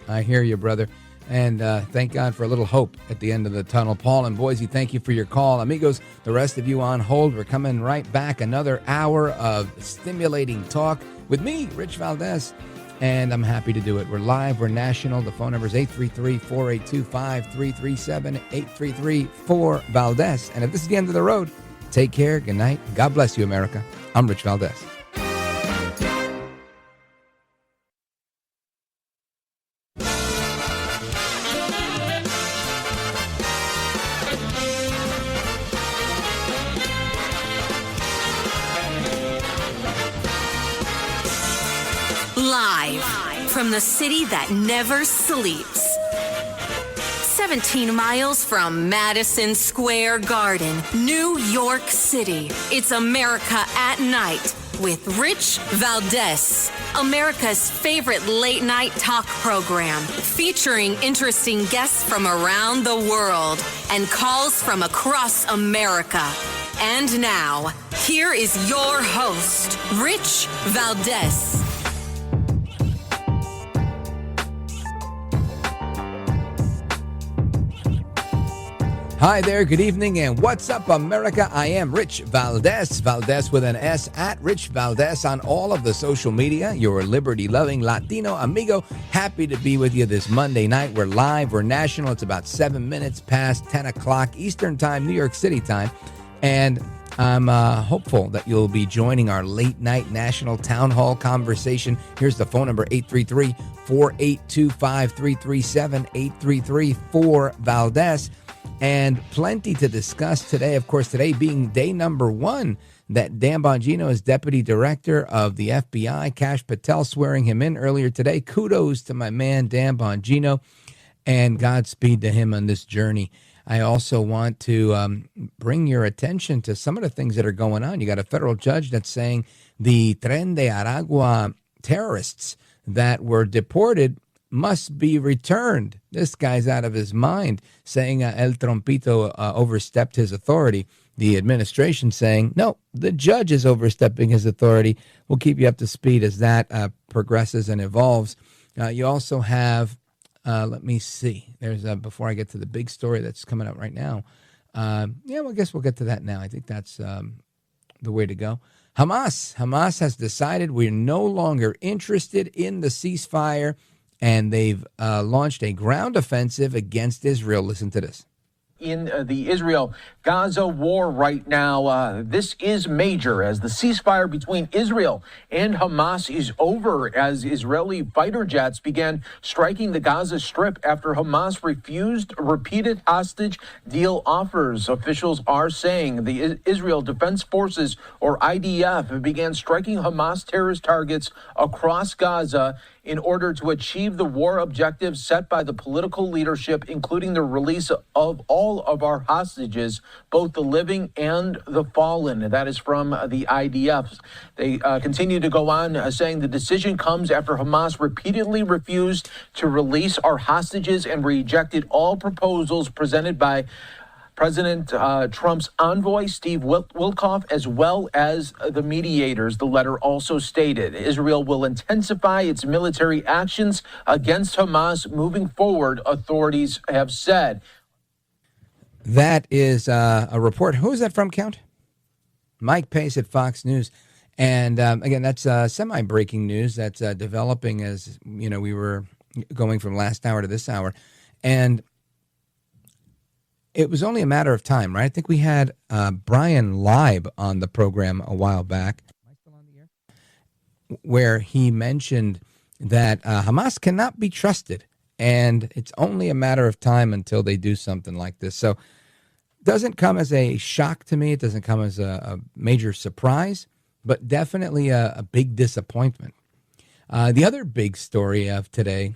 I hear you, brother. And thank God for a little hope at the end of the tunnel. Paul and Boise, thank you for your call. Amigos, the rest of you on hold. We're coming right back. Another hour of stimulating talk with me, Rich Valdez. and I'm happy to do it. We're live. We're national. The phone number is 833-482-5337, 833-4-VALDEZ. And if this is the end of the road, take care. Good night. God bless you, America. I'm Rich Valdez. Live from the city that never sleeps. 17 miles from Madison Square Garden, New York City. It's America at Night with Rich Valdez. America's favorite late night talk program featuring interesting guests from around the world and calls from across America. And now, here is your host, Rich Valdez. Hi there, good evening, and what's up, America? I am Rich Valdez, Valdez with an S, at Rich Valdez on all of the social media, your liberty-loving Latino amigo. Happy to be with you this Monday night. We're live, we're national. It's about 7 minutes past 10 o'clock Eastern Time, New York City time, and I'm hopeful that you'll be joining our late night national town hall conversation. Here's the phone number, 833-482-5337, 833-4-VALDEZ. And plenty to discuss today. Of course, today being day number 1 that Dan Bongino is deputy director of the FBI. Kash Patel swearing him in earlier today. Kudos to my man, Dan Bongino, and Godspeed to him on this journey. I also want to bring your attention to some of the things that are going on. You got a federal judge that's saying the Tren de Aragua terrorists that were deported must be returned. This guy's out of his mind, saying El Trompito overstepped his authority. The administration saying, no, the judge is overstepping his authority. We'll keep you up to speed as that progresses and evolves. You also have, let me see, there's before I get to the big story that's coming up right now. I guess we'll get to that now. I think that's the way to go. Hamas has decided we're no longer interested in the ceasefire, and they've launched a ground offensive against Israel. Listen to this. In the Israel-Gaza war right now, this is major as the ceasefire between Israel and Hamas is over as Israeli fighter jets began striking the Gaza Strip after Hamas refused repeated hostage deal offers. Officials are saying the Israel Defense Forces, or IDF, began striking Hamas terrorist targets across Gaza in order to achieve the war objectives set by the political leadership, including the release of all of our hostages, both the living and the fallen. That is from the IDF. They continue to go on saying the decision comes after Hamas repeatedly refused to release our hostages and rejected all proposals presented by President Trump's envoy, Steve Witkoff, as well as the mediators. The letter also stated Israel will intensify its military actions against Hamas moving forward, authorities have said. That is a report. Who is that from, Count? Mike Pace at Fox News. And again, that's semi-breaking news that's developing as, we were going from last hour to this hour. And it was only a matter of time, right? I think we had Brian Leib on the program a while back. Am I still on the air? Where he mentioned that Hamas cannot be trusted, and it's only a matter of time until they do something like this. So it doesn't come as a shock to me. It doesn't come as a major surprise, but definitely a big disappointment. The other big story of today,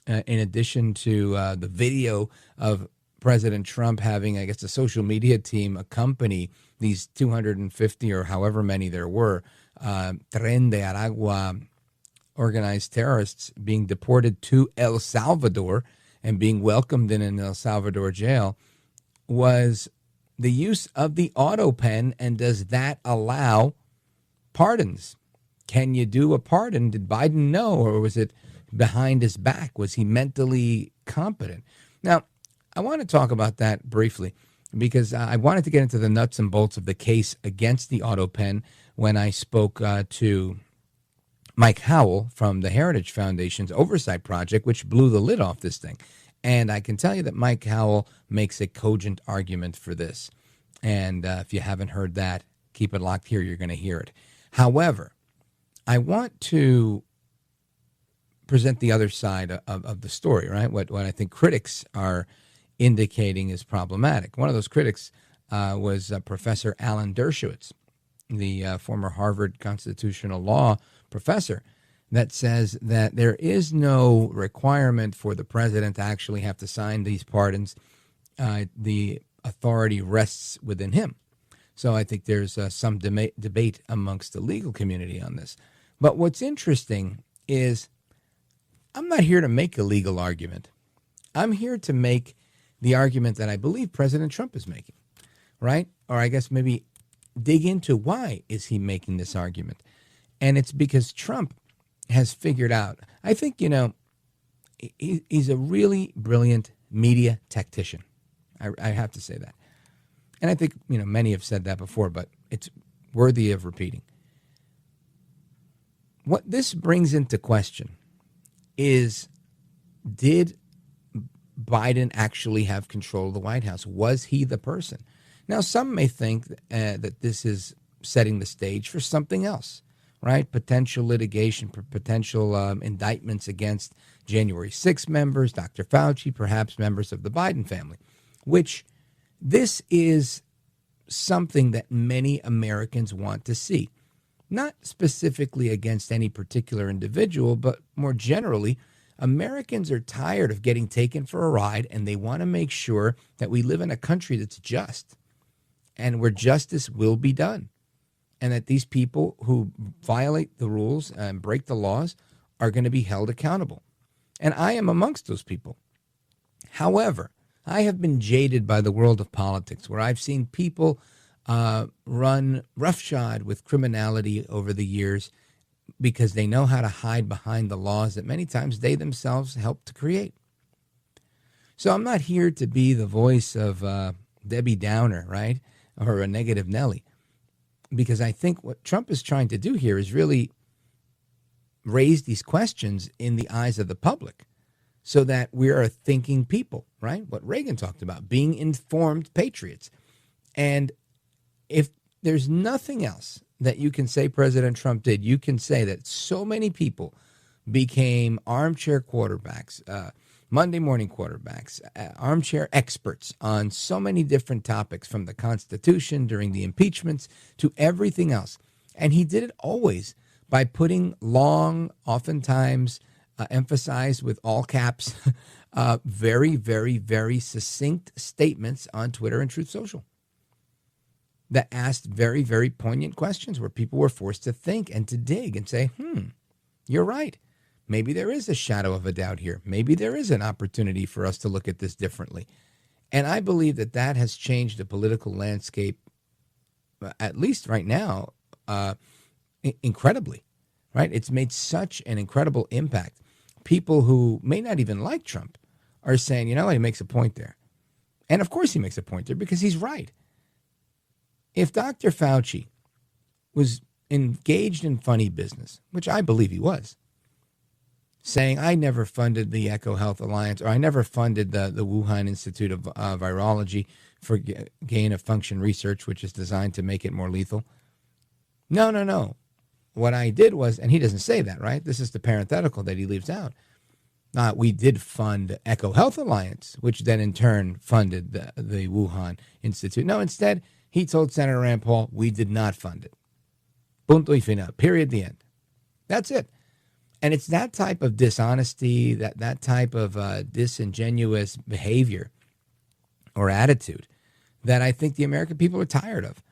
in addition to the video of President Trump having, I guess, a social media team accompany these 250 or however many there were, Tren de Aragua organized terrorists being deported to El Salvador and being welcomed in an El Salvador jail, was the use of the autopen. And does that allow pardons? Can you do a pardon? Did Biden know, or was it behind his back? Was he mentally competent? Now, I want to talk about that briefly because I wanted to get into the nuts and bolts of the case against the autopen when I spoke to Mike Howell from the Heritage Foundation's Oversight Project, which blew the lid off this thing. And I can tell you that Mike Howell makes a cogent argument for this. And if you haven't heard that, keep it locked here. You're going to hear it. However, I want to present the other side of the story, right? What I think critics are indicating is problematic. One of those critics was Professor Alan Dershowitz, the former Harvard constitutional law professor, that says that there is no requirement for the president to actually have to sign these pardons. The authority rests within him. So I think there's some debate amongst the legal community on this. But what's interesting is I'm not here to make a legal argument. I'm here to make the argument that I believe President Trump is making, right? Or I guess maybe dig into why is he making this argument. And it's because Trump has figured out, I think, he's a really brilliant media tactician. I have to say that. And I think, many have said that before, but it's worthy of repeating. What this brings into question is, did Biden actually have control of the White House? Was he the person? Now, some may think that this is setting the stage for something else, right? Potential litigation, potential indictments against January 6 members, Dr. Fauci, perhaps members of the Biden family, which this is something that many Americans want to see. Not specifically against any particular individual, but more generally, Americans are tired of getting taken for a ride, and they want to make sure that we live in a country that's just and where justice will be done, and that these people who violate the rules and break the laws are going to be held accountable. And I am amongst those people. However, I have been jaded by the world of politics, where I've seen people run roughshod with criminality over the years because they know how to hide behind the laws that many times they themselves helped to create. So I'm not here to be the voice of Debbie Downer, right, or a negative Nelly, because I think what Trump is trying to do here is really raise these questions in the eyes of the public so that we are a thinking people, right? What Reagan talked about, being informed patriots. And if there's nothing else that you can say President Trump did, you can say that so many people became armchair quarterbacks, Monday morning quarterbacks, armchair experts on so many different topics, from the Constitution during the impeachments to everything else. And he did it always by putting long, oftentimes emphasized with all caps, very, very, very succinct statements on Twitter and Truth Social that asked very, very poignant questions where people were forced to think and to dig and say, you're right. Maybe there is a shadow of a doubt here. Maybe there is an opportunity for us to look at this differently. And I believe that that has changed the political landscape, at least right now, incredibly, right? It's made such an incredible impact. People who may not even like Trump are saying, you know, he makes a point there. And of course he makes a point there because he's right. If Dr. Fauci was engaged in funny business, which I believe he was, saying, I never funded the EcoHealth Alliance, or I never funded the Wuhan Institute of Virology for gain-of-function research, which is designed to make it more lethal. No. What I did was, and he doesn't say that, right? This is the parenthetical that he leaves out. We did fund EcoHealth Alliance, which then in turn funded the Wuhan Institute. No, instead, he told Senator Rand Paul, we did not fund it. Punto y final, period, the end. That's it. And it's that type of dishonesty, that type of disingenuous behavior or attitude that I think the American people are tired of.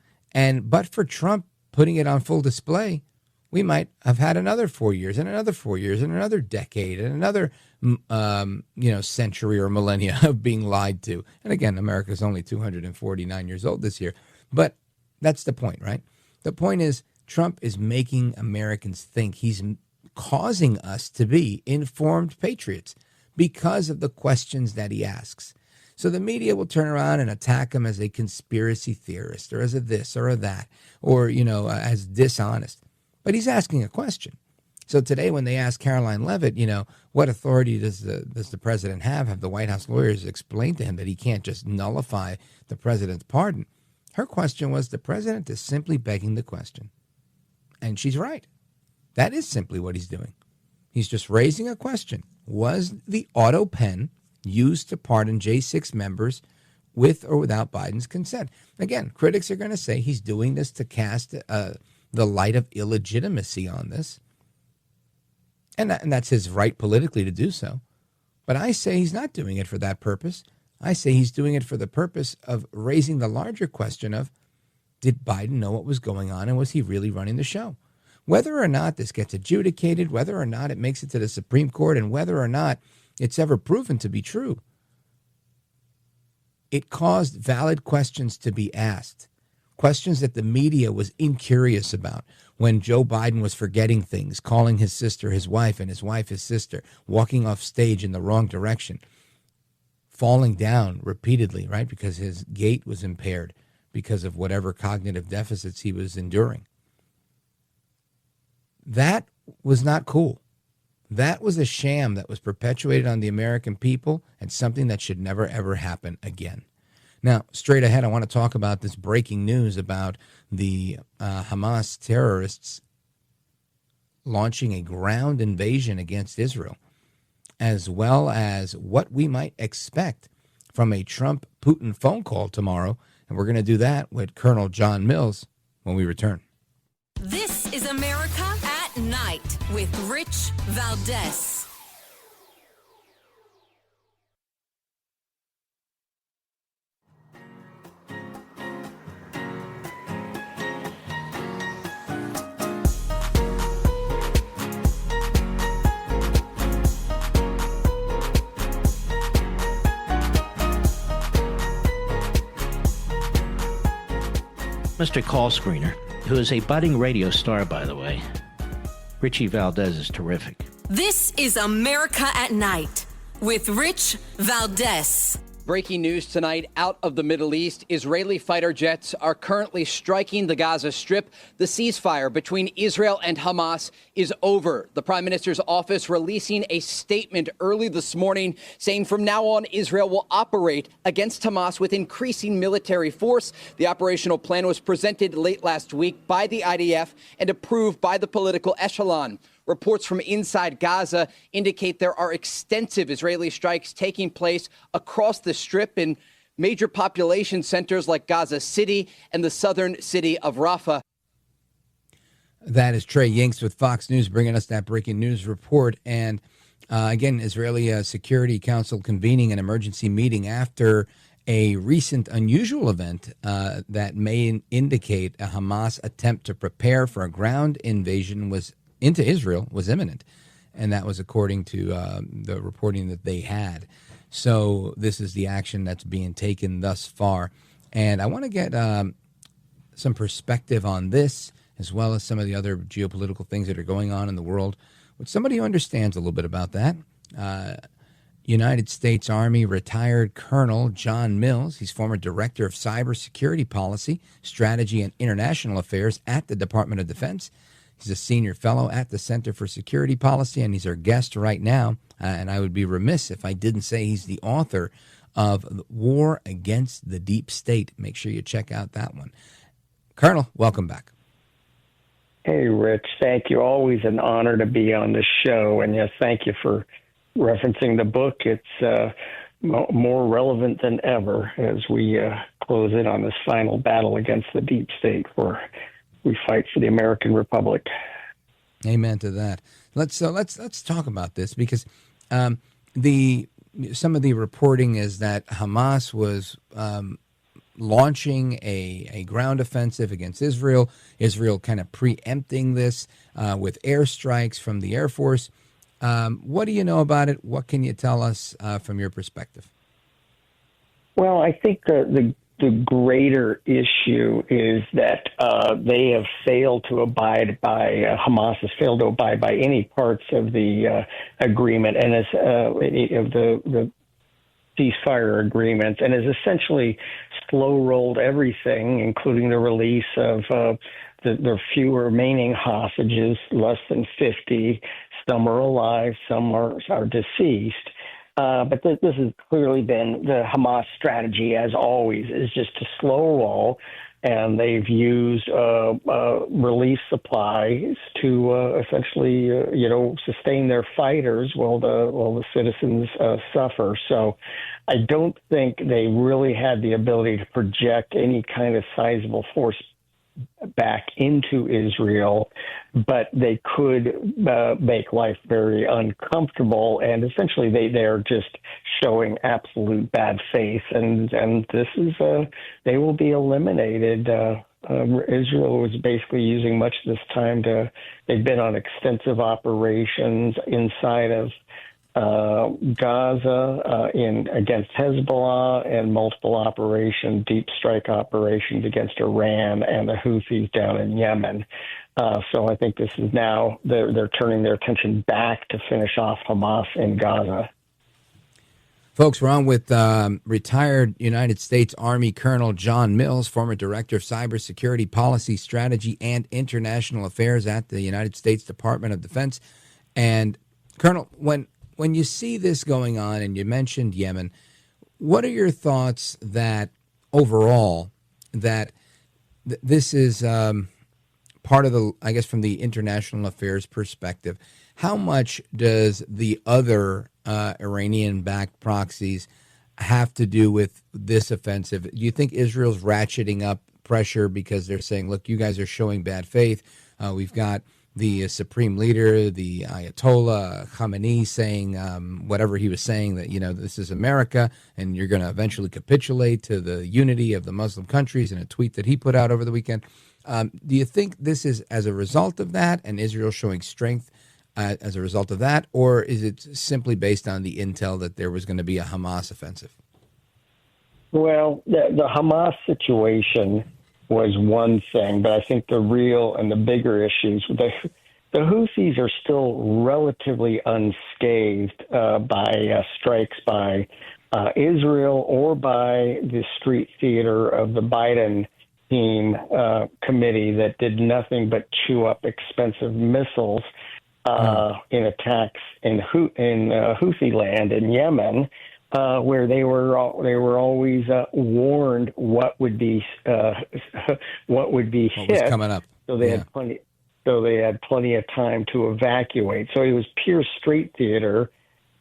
But for Trump putting it on full display, we might have had another 4 years and another 4 years and another decade and another century or millennia of being lied to. And again, America's only 249 years old this year. But that's the point, right? The point is Trump is making Americans think. He's causing us to be informed patriots because of the questions that he asks. So the media will turn around and attack him as a conspiracy theorist or as a this or a that or, as dishonest. But he's asking a question. So today, when they asked Caroline Leavitt, what authority does the president have the White House lawyers explained to him that he can't just nullify the president's pardon? Her question was, the president is simply begging the question. And she's right. That is simply what he's doing. He's just raising a question. Was the autopen used to pardon J6 members with or without Biden's consent? Again, critics are going to say he's doing this to cast the light of illegitimacy on this. And that's his right politically to do so. But I say he's not doing it for that purpose. I say he's doing it for the purpose of raising the larger question of, did Biden know what was going on, and was he really running the show? Whether or not this gets adjudicated, whether or not it makes it to the Supreme Court, and whether or not it's ever proven to be true, it caused valid questions to be asked, questions that the media was incurious about. When Joe Biden was forgetting things, calling his sister his wife and his wife his sister, walking off stage in the wrong direction, falling down repeatedly, right, because his gait was impaired because of whatever cognitive deficits he was enduring. That was not cool. That was a sham that was perpetuated on the American people, and something that should never, ever happen again. Now, straight ahead, I want to talk about this breaking news about the Hamas terrorists launching a ground invasion against Israel, as well as what we might expect from a Trump-Putin phone call tomorrow. And we're going to do that with Colonel John Mills when we return. This is America at Night with Rich Valdez. Mr. Call Screener, who is a budding radio star, by the way. Richie Valdez is terrific. This is America at Night with Rich Valdez. Breaking news tonight out of the Middle East. Israeli fighter jets are currently striking the Gaza Strip. The ceasefire between Israel and Hamas is over. The Prime Minister's office releasing a statement early this morning saying from now on, Israel will operate against Hamas with increasing military force. The operational plan was presented late last week by the IDF and approved by the political echelon. Reports from inside Gaza indicate there are extensive Israeli strikes taking place across the Strip in major population centers like Gaza City and the southern city of Rafah. That is Trey Yinks with Fox News bringing us that breaking news report. And again, Israeli Security Council convening an emergency meeting after a recent unusual event that may indicate a Hamas attempt to prepare for a ground invasion into Israel was imminent. And that was according to the reporting that they had. So this is the action that's being taken thus far. And I want to get some perspective on this, as well as some of the other geopolitical things that are going on in the world, with somebody who understands a little bit about that. United States Army retired Colonel John Mills. He's former Director of Cybersecurity Policy, Strategy, and International Affairs at the Department of Defense. He's a senior fellow at the Center for Security Policy, and he's our guest right now. And I would be remiss if I didn't say he's the author of War Against the Deep State. Make sure you check out that one. Colonel, welcome back. Hey, Rich. Thank you. Always an honor to be on the show. And yes, thank you for referencing the book. It's more relevant than ever as we close in on this final battle against the deep state where we fight for the American Republic. Amen to that. Let's talk about this, because some of the reporting is that Hamas was launching a ground offensive against Israel. Israel kind of preempting this with airstrikes from the Air Force. What do you know about it? What can you tell us from your perspective? Well, I think the greater issue is that they have failed to abide by, Hamas has failed to abide by any parts of the agreement and of the ceasefire agreement, and has essentially slow-rolled everything, including the release of there are few remaining hostages, less than 50. Some are alive, some are deceased. But this has clearly been the Hamas strategy, as always, is just to slow roll, and they've used relief supplies to essentially, sustain their fighters while the citizens suffer. So I don't think they really had the ability to project any kind of sizable force back into Israel, but they could make life very uncomfortable, and essentially they're just showing absolute bad faith, and this is they will be eliminated. Israel was basically using much of this time they've been on extensive operations inside of Gaza against Hezbollah, and multiple deep strike operations against Iran and the Houthis down in Yemen. So I think this is now they're turning their attention back to finish off Hamas in Gaza. Folks, we're on with retired United States Army Colonel John Mills, former Director of Cybersecurity Policy Strategy and International Affairs at the United States Department of Defense. And Colonel, when you see this going on, and you mentioned Yemen, what are your thoughts that overall that this is part of the, I guess, from the international affairs perspective, how much does the other Iranian-backed proxies have to do with this offensive? Do you think Israel's ratcheting up pressure because they're saying, look, you guys are showing bad faith? We've got the supreme leader, the Ayatollah Khamenei, saying whatever he was saying, that, this is America and you're going to eventually capitulate to the unity of the Muslim countries, in a tweet that he put out over the weekend. Do you think this is as a result of that, and Israel showing strength as a result of that, or is it simply based on the intel that there was going to be a Hamas offensive? Well, the Hamas situation was one thing, but I think the real and the bigger issues, the Houthis are still relatively unscathed by strikes by Israel or by the street theater of the Biden team committee that did nothing but chew up expensive missiles in attacks in Houthi land in Yemen, where they were always warned what would be hit coming up. So they had plenty. So they had plenty of time to evacuate. So it was pure street theater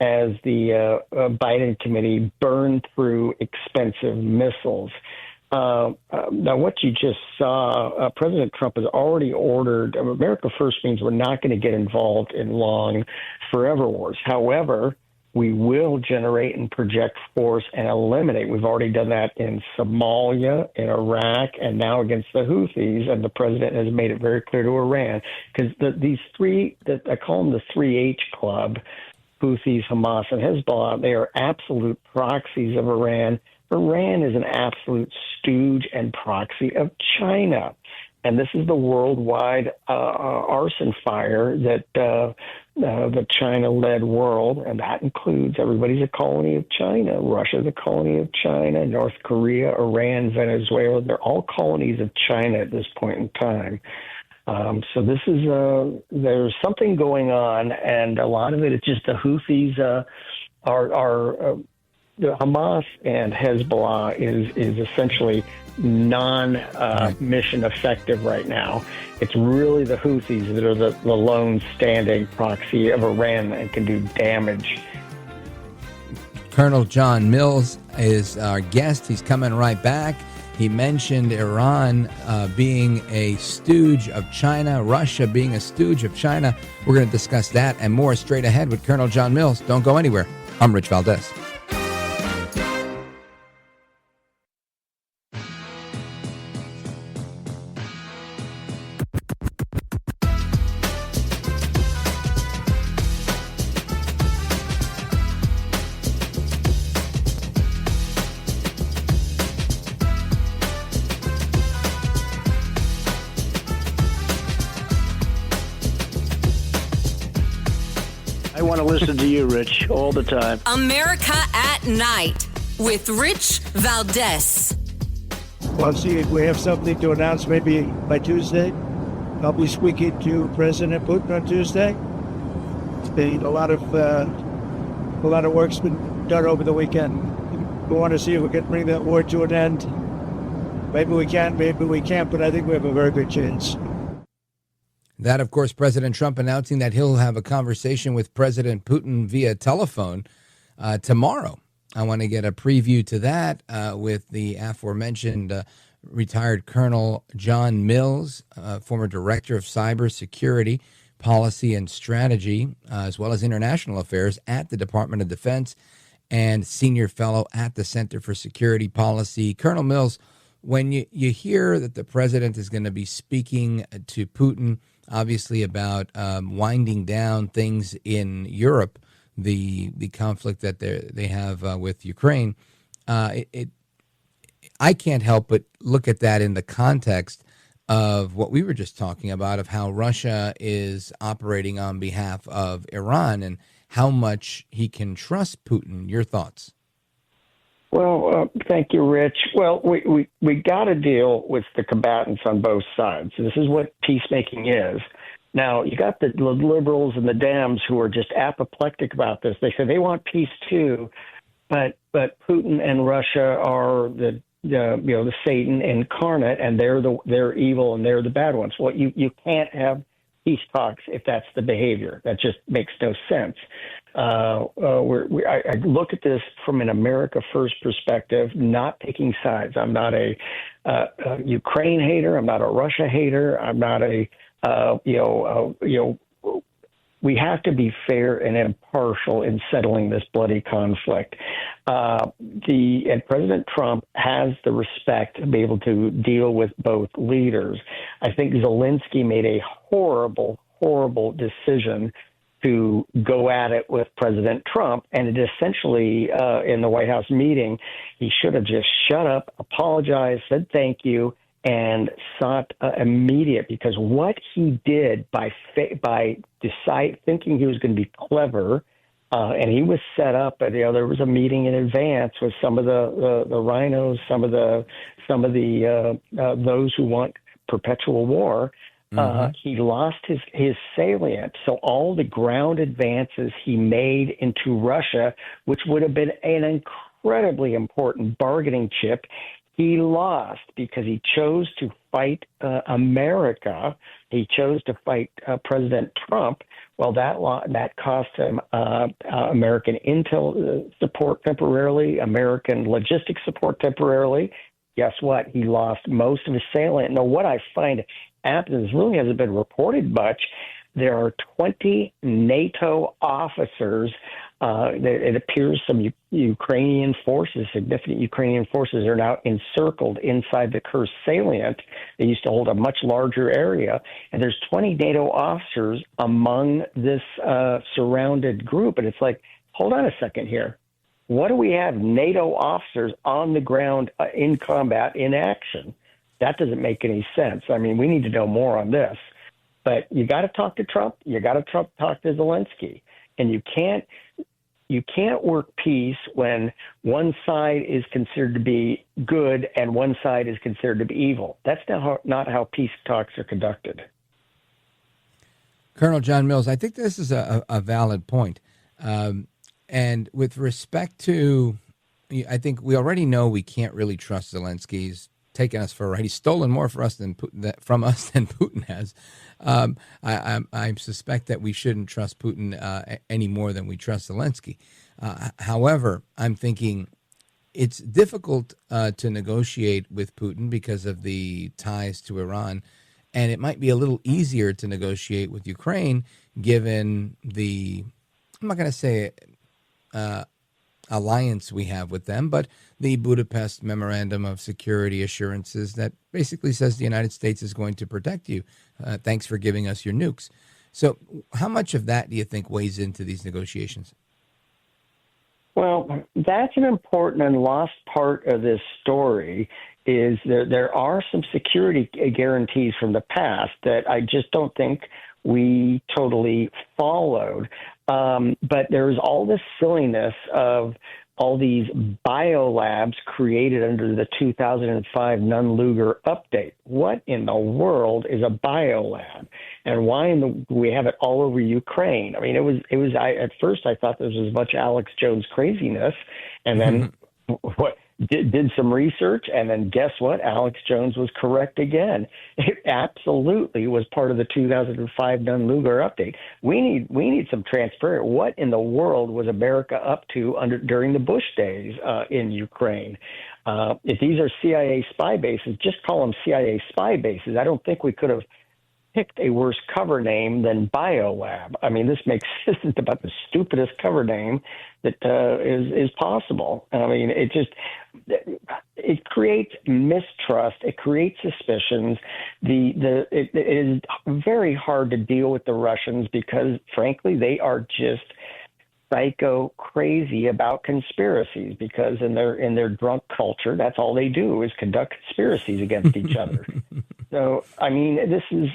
as the Biden committee burned through expensive missiles. Now, what you just saw, President Trump has already ordered, America First means we're not going to get involved in long forever wars. However, we will generate and project force and eliminate. We've already done that in Somalia, in Iraq, and now against the Houthis, and the president has made it very clear to Iran. Because these three, I call them the 3H Club, Houthis, Hamas, and Hezbollah, they are absolute proxies of Iran. Iran is an absolute stooge and proxy of China. And this is the worldwide arson fire that the China-led world, and that includes everybody's a colony of China. Russia's a colony of China. North Korea, Iran, Venezuela, they're all colonies of China at this point in time. So this is there's something going on, and a lot of it is just the Houthis are the Hamas and Hezbollah is essentially non-mission effective right now. It's really the Houthis that are the lone standing proxy of Iran and can do damage. Colonel John Mills is our guest. He's coming right back. He mentioned Iran being a stooge of China, Russia being a stooge of China. We're going to discuss that and more straight ahead with Colonel John Mills. Don't go anywhere. I'm Rich Valdez. I want to listen to you, Rich, all the time. America at Night with Rich Valdez. Well, see if we have something to announce maybe by Tuesday. I'll be speaking to President Putin on Tuesday. It's been a lot of work's been done over the weekend. We want to see if we can bring that war to an end. Maybe we can, maybe we can't, but I think we have a very good chance. That, of course, President Trump announcing that he'll have a conversation with President Putin via telephone tomorrow. I want to get a preview to that with the aforementioned retired Colonel John Mills, former Director of Cybersecurity, Policy and Strategy, as well as International Affairs at the Department of Defense and Senior Fellow at the Center for Security Policy. Colonel Mills, when you hear that the president is going to be speaking to Putin, obviously about winding down things in Europe, the conflict that they have with Ukraine, I can't help but look at that in the context of what we were just talking about, of how Russia is operating on behalf of Iran and how much he can trust Putin. Your thoughts? Well, thank you, Rich. Well, we got to deal with the combatants on both sides. This is what peacemaking is. Now, you got the liberals and the Dems who are just apoplectic about this. They say they want peace too, but Putin and Russia are the Satan incarnate, and they're evil and they're the bad ones. Well, you can't have peace talks if that's the behavior. That just makes no sense. I look at this from an America First perspective, not taking sides. I'm not a Ukraine hater. I'm not a Russia hater. I'm not we have to be fair and impartial in settling this bloody conflict. And President Trump has the respect to be able to deal with both leaders. I think Zelensky made a horrible, horrible decision to go at it with President Trump. And it essentially, in the White House meeting, he should have just shut up, apologized, said thank you, and sought immediate, because what he did by thinking he was going to be clever, and he was set up. There was a meeting in advance with some of the rhinos, some of the those who want perpetual war. He lost his salient. So all the ground advances he made into Russia, which would have been an incredibly important bargaining chip, he lost because he chose to fight America. He chose to fight President Trump. Well, that cost him American intel support temporarily, American logistics support temporarily. Guess what? He lost most of his salient. Now, what I find happens really hasn't been reported much. There are 20 NATO officers. It appears some Ukrainian forces, significant Ukrainian forces, are now encircled inside the Kursk salient. They used to hold a much larger area. And there's 20 NATO officers among this surrounded group. And it's like, hold on a second here. What do we have NATO officers on the ground in combat, in action? That doesn't make any sense. I mean, we need to know more on this. But you got to talk to Trump. You got to talk to Zelensky. And you can't work peace when one side is considered to be good and one side is considered to be evil. That's not how peace talks are conducted. Colonel John Mills, I think this is a valid point. And with respect to, I think we already know we can't really trust Zelensky. He's taken us for a ride. He's stolen more from us than Putin has. I suspect that we shouldn't trust Putin any more than we trust Zelensky. However, I'm thinking it's difficult to negotiate with Putin because of the ties to Iran, and it might be a little easier to negotiate with Ukraine given the, I'm not going to say alliance we have with them, but the Budapest Memorandum of Security Assurances that basically says the United States is going to protect you. Thanks for giving us your nukes. So how much of that do you think weighs into these negotiations? Well, that's an important and lost part of this story. Is there are some security guarantees from the past that I just don't think we totally followed. But there's all this silliness of all these biolabs created under the 2005 Nunn-Lugar update. What in the world is a biolab, and why we have it all over Ukraine? I mean, it was. At first I thought this was a bunch of Alex Jones craziness, and then did some research, and then guess what? Alex Jones was correct again. It absolutely was part of the 2005 Nunn-Lugar update. We need some transparency. What in the world was America up to during the Bush days in Ukraine? If these are CIA spy bases, just call them CIA spy bases. I don't think we could have picked a worse cover name than Biolab. I mean, this is about the stupidest cover name that is possible. I mean, it creates mistrust. It creates suspicions. It is very hard to deal with the Russians because, frankly, they are just psycho crazy about conspiracies, because in their drunk culture, that's all they do is conduct conspiracies against each other. So, I mean, this is,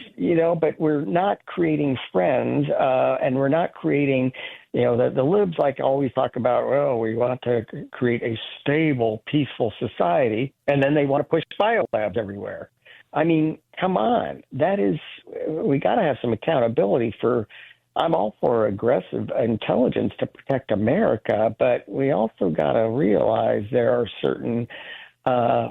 but we're not creating friends, and we're not creating, the libs like always talk about, well, we want to create a stable, peaceful society, and then they want to push biolabs everywhere. I mean, come on. We got to have some accountability I'm all for aggressive intelligence to protect America, but we also got to realize there are certain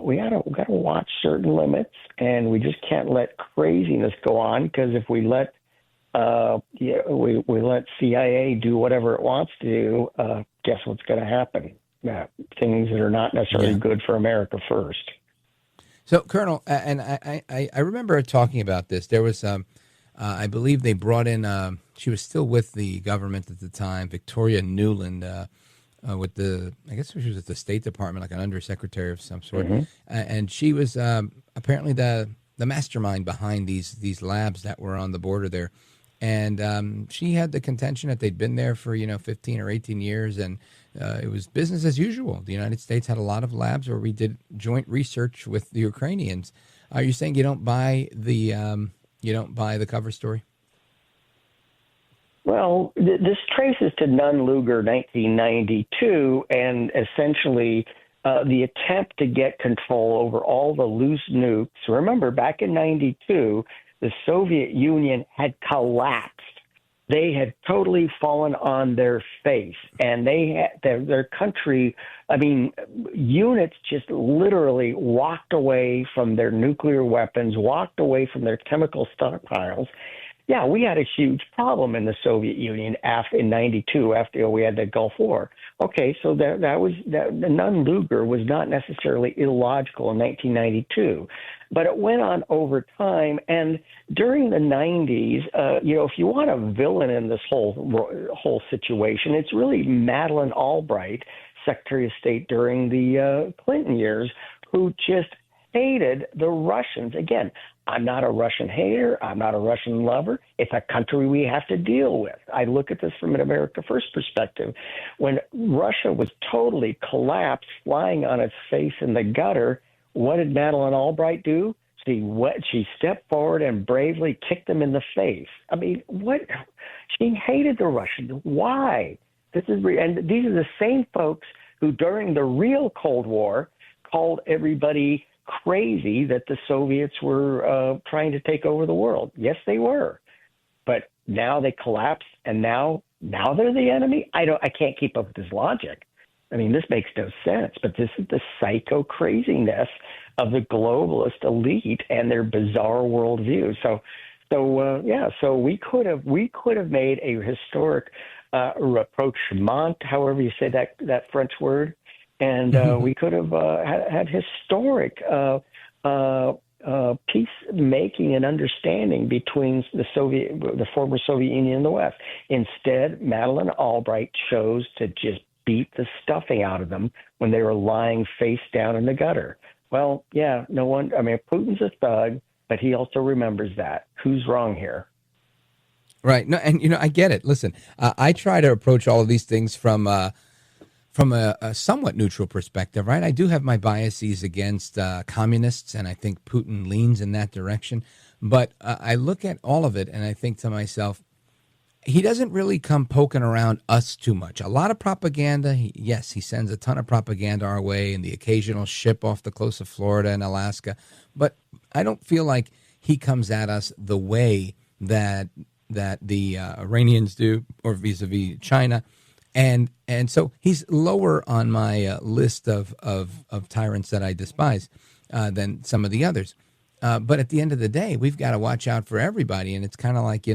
we got to watch certain limits, and we just can't let craziness go on, because if we let we let CIA do whatever it wants to do, guess what's going to happen? Things that are not necessarily good for America first. So, Colonel, and I remember talking about this. There was, I believe they brought in, she was still with the government at the time, Victoria Nuland, with I guess she was at the State Department, like an undersecretary of some sort. Mm-hmm. And she was apparently the mastermind behind these labs that were on the border there. And she had the contention that they'd been there for, 15 or 18 years, and it was business as usual. The United States had a lot of labs where we did joint research with the Ukrainians. Are you saying you don't buy the cover story? Well, this traces to Nunn-Lugar 1992, and essentially the attempt to get control over all the loose nukes. Remember, back in 92, the Soviet Union had collapsed. They had totally fallen on their face, and they had their country, units just literally walked away from their nuclear weapons, walked away from their chemical stockpiles. Yeah, we had a huge problem in the Soviet Union in 92 after we had the Gulf War. Okay, so the Nunn-Lugar was not necessarily illogical in 1992, but it went on over time. And during the 90s, if you want a villain in this whole situation, it's really Madeleine Albright, Secretary of State during the Clinton years, who just hated the Russians. Again, I'm not a Russian hater. I'm not a Russian lover. It's a country we have to deal with. I look at this from an America First perspective. When Russia was totally collapsed, flying on its face in the gutter, what did Madeleine Albright do? She stepped forward and bravely kicked them in the face. What? She hated the Russians. Why? And these are the same folks who, during the real Cold War, called everybody crazy that the Soviets were trying to take over the world. Yes, they were, but now they collapsed, and now they're the enemy. I can't keep up with this logic. This makes no sense. But this is the psycho craziness of the globalist elite and their bizarre worldview. So we could have made a historic rapprochement, however you say that French word. And we could have had historic peacemaking and understanding between the former Soviet Union and the West. Instead, Madeleine Albright chose to just beat the stuffing out of them when they were lying face down in the gutter. Well, yeah, Putin's a thug, but he also remembers that. Who's wrong here? Right. No, and I get it. Listen, I try to approach all of these things from a somewhat neutral perspective, right? I do have my biases against communists, and I think Putin leans in that direction. But I look at all of it, and I think to myself, he doesn't really come poking around us too much. A lot of propaganda. Yes, he sends a ton of propaganda our way and the occasional ship off the coast of Florida and Alaska. But I don't feel like he comes at us the way that the Iranians do, or vis-a-vis China. And so he's lower on my list of tyrants that I despise than some of the others. But at the end of the day, we've got to watch out for everybody. And it's kind of like,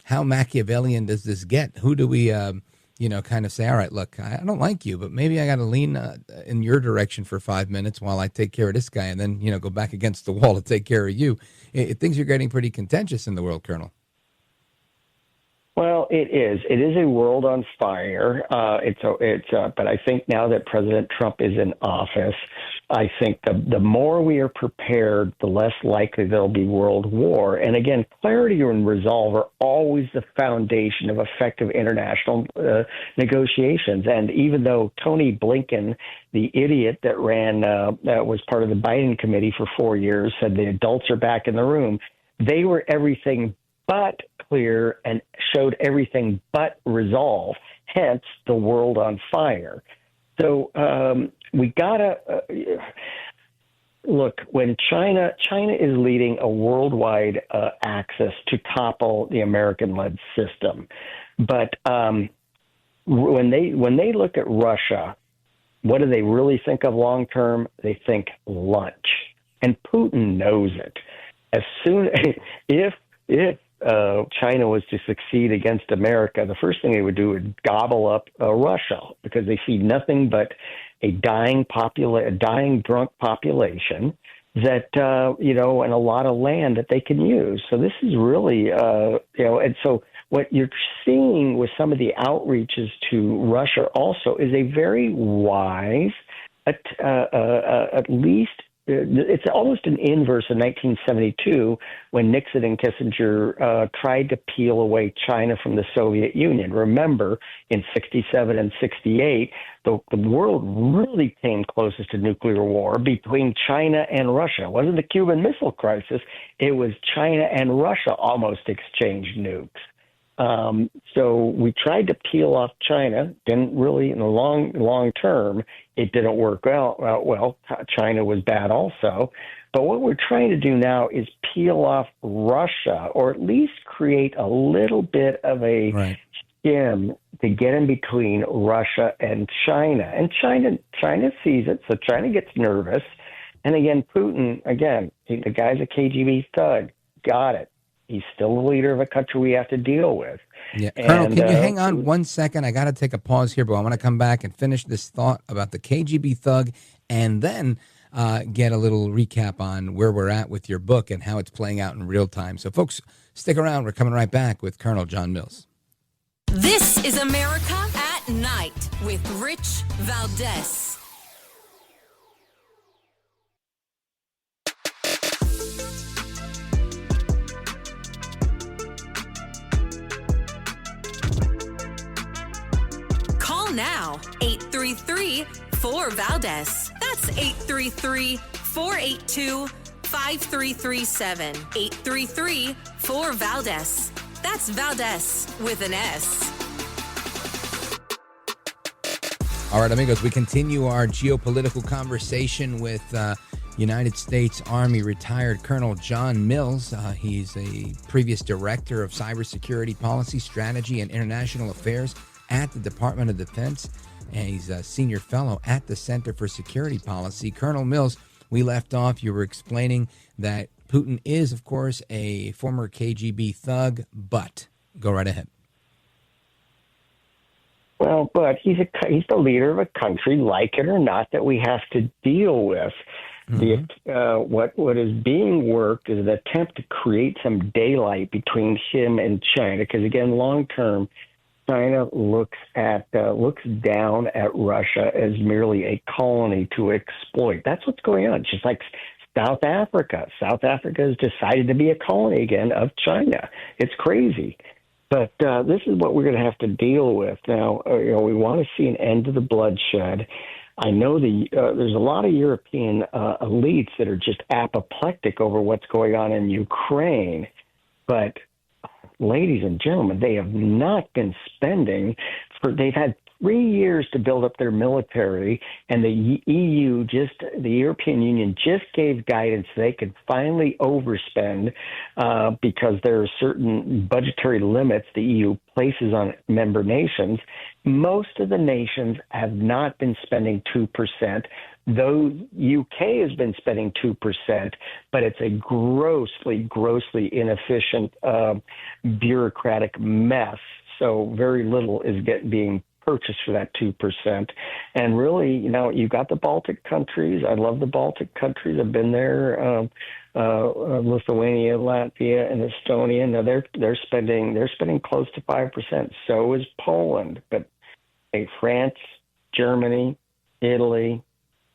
how Machiavellian does this get? Who do we, kind of say, all right, look, I don't like you, but maybe I got to lean in your direction for 5 minutes while I take care of this guy and then, go back against the wall to take care of you. Things are getting pretty contentious in the world, Colonel. Well, it is. It is a world on fire. But I think now that President Trump is in office, I think the more we are prepared, the less likely there'll be world war. And again, clarity and resolve are always the foundation of effective international negotiations. And even though Tony Blinken, the idiot that was part of the Biden committee for 4 years, said the adults are back in the room, they were everything but clear and showed everything but resolve, hence the world on fire. So we gotta look, when China is leading a worldwide access to topple the American-led system. But when they look at Russia, what do they really think of long term? They think lunch, and Putin knows it. As soon if China was to succeed against America, the first thing they would do would gobble up Russia, because they see nothing but a dying drunk population that, and a lot of land that they can use. So this is really, and so what you're seeing with some of the outreaches to Russia also is a very wise, at least, it's almost an inverse of 1972 when Nixon and Kissinger tried to peel away China from the Soviet Union. Remember, in 67 and 68, the world really came closest to nuclear war between China and Russia. It wasn't the Cuban Missile Crisis. It was China and Russia almost exchanged nukes. So we tried to peel off China. Didn't really, in the long term, it didn't work out well. China was bad also. But what we're trying to do now is peel off Russia, or at least create a little bit of a skim to get in between Russia and China. And China sees it, so China gets nervous. And again, Putin, the guy's a KGB thug. Got it. He's still the leader of a country we have to deal with. Yeah, Colonel, can you hang on 1 second? I got to take a pause here, but I want to come back and finish this thought about the KGB thug, and then get a little recap on where we're at with your book and how it's playing out in real time. So, folks, stick around. We're coming right back with Colonel John Mills. This is America at Night with Rich Valdez. Now, 833-4-VALDEZ. That's 833-482-5337. 833-4-VALDEZ. That's Valdez with an S. All right, amigos, we continue our geopolitical conversation with United States Army retired Colonel John Mills. He's a previous director of cybersecurity policy, strategy, and international affairs at the Department of Defense, and he's a senior fellow at the Center for Security Policy. Colonel Mills, we left off, you were explaining that Putin is, of course, a former KGB thug, but go right ahead. Well, but he's the leader of a country, like it or not, that we have to deal with. Mm-hmm. What is being worked is an attempt to create some daylight between him and China, because again, long term, China looks down at Russia as merely a colony to exploit. That's what's going on. Just like South Africa. South Africa has decided to be a colony again of China. It's crazy. But this is what we're going to have to deal with. Now, we want to see an end to the bloodshed. I know there's a lot of European elites that are just apoplectic over what's going on in Ukraine, but ladies and gentlemen, they have not been spending they've had 3 years to build up their military, and the the European Union just gave guidance they could finally overspend because there are certain budgetary limits the EU places on member nations. Most of the nations have not been spending 2%, though UK has been spending 2%, but it's a grossly inefficient bureaucratic mess. So very little is being purchased for that 2%. And really, you've got the Baltic countries. I love the Baltic countries. I've been there. Lithuania, Latvia, and Estonia. Now they're spending close to 5%. So is Poland. But France, Germany, Italy,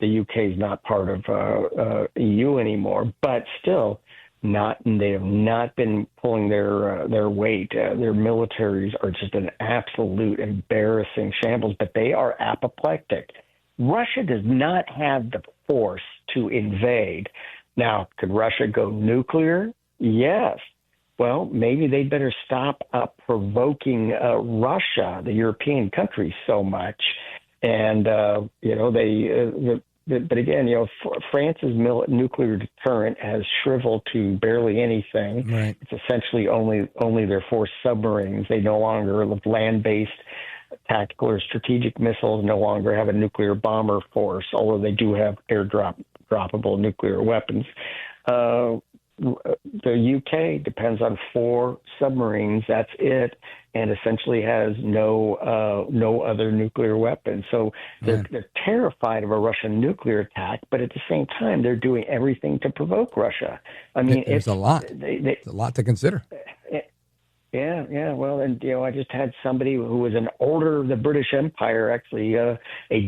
the UK is not part of EU anymore, but still. They have not been pulling their weight. Their militaries are just an absolute embarrassing shambles, but they are apoplectic. Russia does not have the force to invade. Now, could Russia go nuclear? Yes. Well, maybe they better stop provoking Russia, the European countries, so much. And, But again, France's nuclear deterrent has shriveled to barely anything. Right. It's essentially only their 4 submarines. They no longer have land-based tactical or strategic missiles, no longer have a nuclear bomber force, although they do have droppable nuclear weapons. The UK depends on 4 submarines. That's it, and essentially has no other nuclear weapons. So they're terrified of a Russian nuclear attack, but at the same time, they're doing everything to provoke Russia. I mean, it's a lot. It's a lot to consider. Yeah. Well, and I just had somebody who was an order of the British Empire, actually a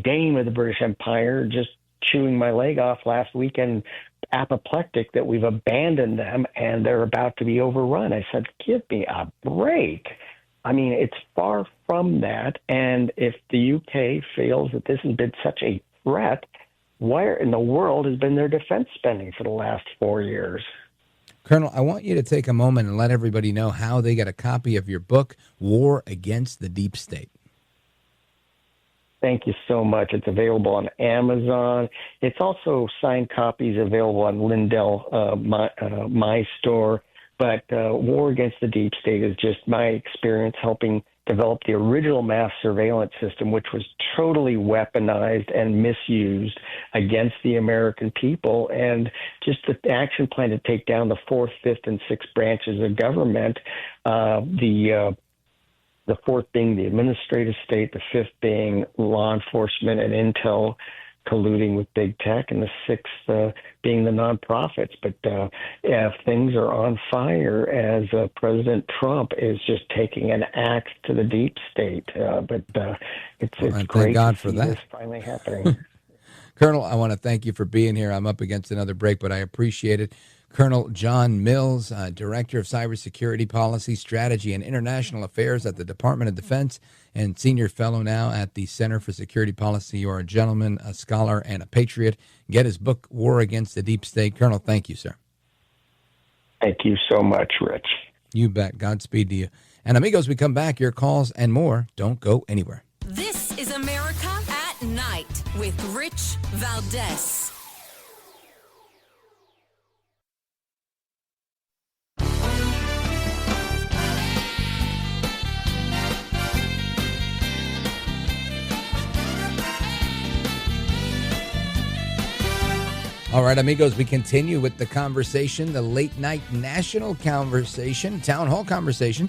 dame of the British Empire, just chewing my leg off last weekend, apoplectic that we've abandoned them and they're about to be overrun. I said, give me a break. I mean, it's far from that. And if the UK feels that this has been such a threat, where in the world has been their defense spending for the last 4 years? Colonel, I want you to take a moment and let everybody know how they get a copy of your book, War Against the Deep State. Thank you so much. It's available on Amazon. It's also signed copies available on Lindell, my store. But War Against the Deep State is just my experience helping develop the original mass surveillance system, which was totally weaponized and misused against the American people, and just the action plan to take down the 4th, 5th, and 6th branches of government, the 4th being the administrative state, the 5th being law enforcement and intel colluding with big tech, and the 6th being the nonprofits. But things are on fire as President Trump is just taking an axe to the deep state. It's great thank God to for see that. this finally happening. Colonel, I want to thank you for being here. I'm up against another break, but I appreciate it. Colonel John Mills, Director of Cybersecurity Policy, Strategy, and International Affairs at the Department of Defense, and Senior Fellow now at the Center for Security Policy. You are a gentleman, a scholar, and a patriot. Get his book, War Against the Deep State. Colonel, thank you, sir. Thank you so much, Rich. You bet. Godspeed to you. And amigos, we come back. Your calls and more. Don't go anywhere. This is America at Night with Rich Valdez. All right, amigos, we continue with the conversation, the late night national conversation, town hall conversation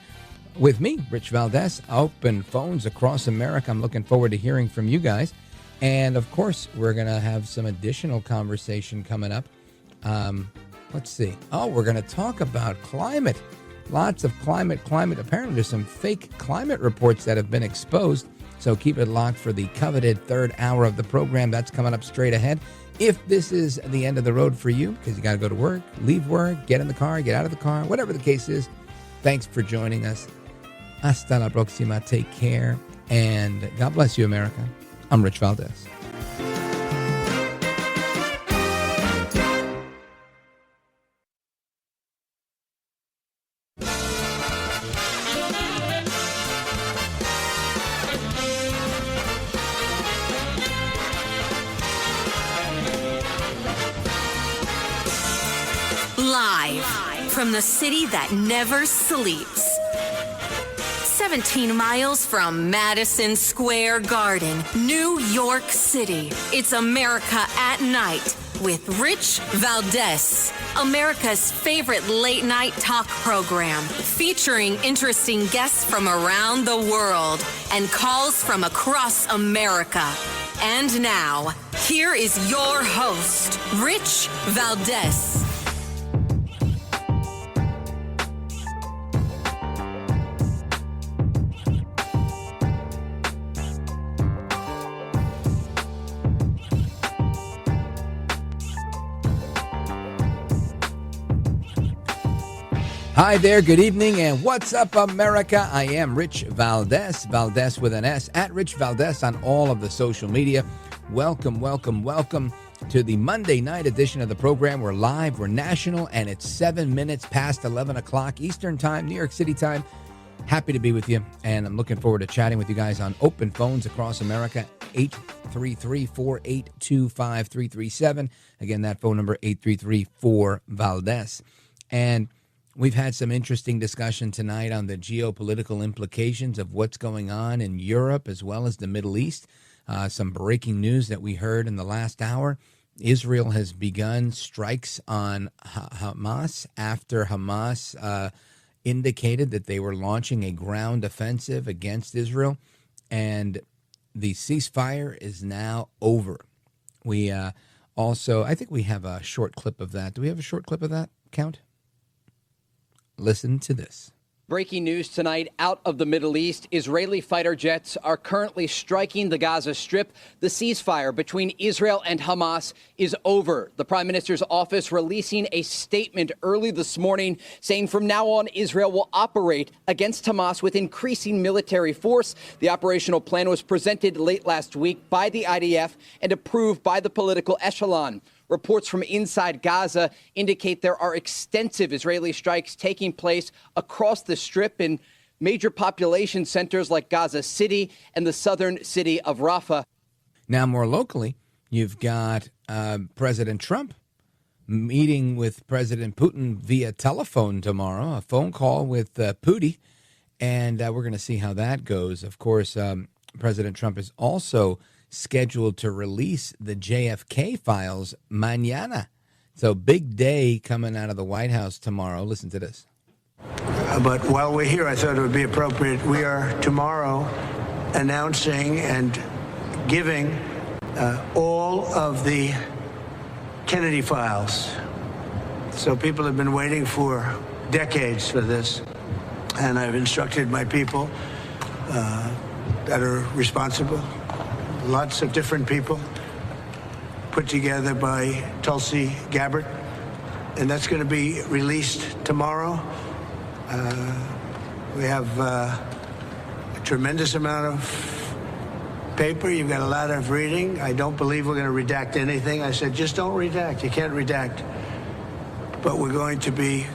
with me, Rich Valdez. Open phones across America. I'm looking forward to hearing from you guys. And of course, we're going to have some additional conversation coming up. Let's see. Oh, we're going to talk about climate. Lots of climate. Apparently, there's some fake climate reports that have been exposed. So keep it locked for the coveted third hour of the program. That's coming up straight ahead. If this is the end of the road for you, because you got to go to work, leave work, get in the car, get out of the car, whatever the case is, thanks for joining us. Hasta la próxima. Take care. And God bless you, America. I'm Rich Valdez. Live from the city that never sleeps. 17 miles from Madison Square Garden, New York City. It's America at Night with Rich Valdez, America's favorite late-night talk program, featuring interesting guests from around the world and calls from across America. And now, here is your host, Rich Valdez. Hi there, good evening, and what's up, America? I am Rich Valdez, Valdez with an S, at Rich Valdez on all of the social media. Welcome, welcome, welcome to the Monday night edition of the program. We're live, we're national, and it's 7 minutes past 11 o'clock Eastern Time, New York City time. Happy to be with you, and I'm looking forward to chatting with you guys on open phones across America, 833-482-5337. Again, that phone number, 833-4-VALDEZ. And we've had some interesting discussion tonight on the geopolitical implications of what's going on in Europe as well as the Middle East. Some breaking news that we heard in the last hour. Israel has begun strikes on Hamas after Hamas indicated that they were launching a ground offensive against Israel. And the ceasefire is now over. We also, I think we have a short clip of that. Do we have a short clip of that, Count? Listen to this. Breaking news tonight out of the Middle East. Israeli fighter jets are currently striking the Gaza Strip. The ceasefire between Israel and Hamas is over. The Prime Minister's office releasing a statement early this morning saying from now on, Israel will operate against Hamas with increasing military force. The operational plan was presented late last week by the IDF and approved by the political echelon. Reports from inside Gaza indicate there are extensive Israeli strikes taking place across the Strip in major population centers like Gaza City and the southern city of Rafah. Now, more locally, you've got President Trump meeting with President Putin via telephone tomorrow, a phone call with Putin, and we're going to see how that goes. Of course, President Trump is also scheduled to release the JFK files mañana. So big day coming out of the White House tomorrow. Listen to this. But while we're here, I thought it would be appropriate. We are tomorrow announcing and giving all of the Kennedy files. So people have been waiting for decades for this. And I've instructed my people that are responsible, lots of different people, put together by Tulsi Gabbard, and that's going to be released tomorrow. We have a tremendous amount of paper. You've got a lot of reading. I don't believe we're going to redact anything. I said, just don't redact. You can't redact. But we're going to be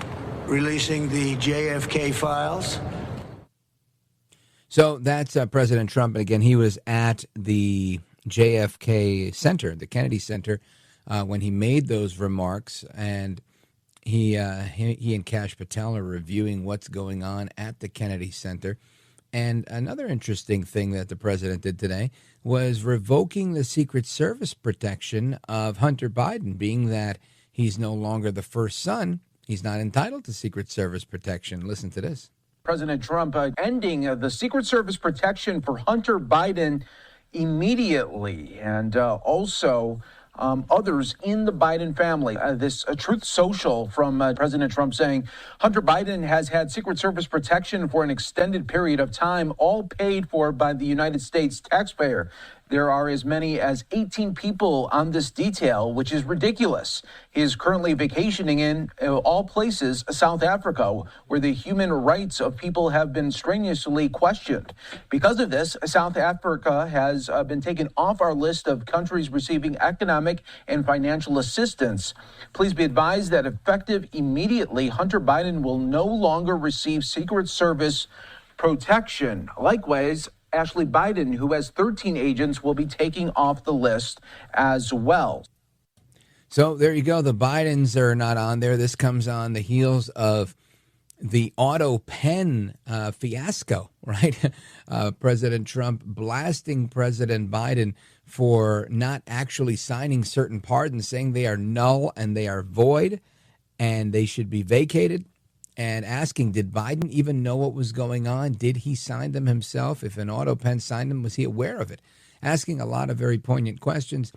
releasing the JFK files. So that's President Trump. And again, he was at the JFK Center, the Kennedy Center, when he made those remarks. And he and Kash Patel are reviewing what's going on at the Kennedy Center. And another interesting thing that the president did today was revoking the Secret Service protection of Hunter Biden, being that he's no longer the first son. He's not entitled to Secret Service protection. Listen to this. President Trump ending the Secret Service protection for Hunter Biden immediately, and also others in the Biden family. This Truth Social from President Trump saying Hunter Biden has had Secret Service protection for an extended period of time, all paid for by the United States taxpayer. There are as many as 18 people on this detail, which is ridiculous. He is currently vacationing in all places, South Africa, where the human rights of people have been strenuously questioned. Because of this, South Africa has been taken off our list of countries receiving economic and financial assistance. Please be advised that effective immediately, Hunter Biden will no longer receive Secret Service protection. Likewise, Ashley Biden, who has 13 agents, will be taking off the list as well. So there you go. The Bidens are not on there. This comes on the heels of the autopen fiasco, right? President Trump blasting President Biden for not actually signing certain pardons, saying they are null and they are void and they should be vacated, and asking, did Biden even know what was going on? Did he sign them himself? If an autopen signed them, was he aware of it? Asking a lot of very poignant questions,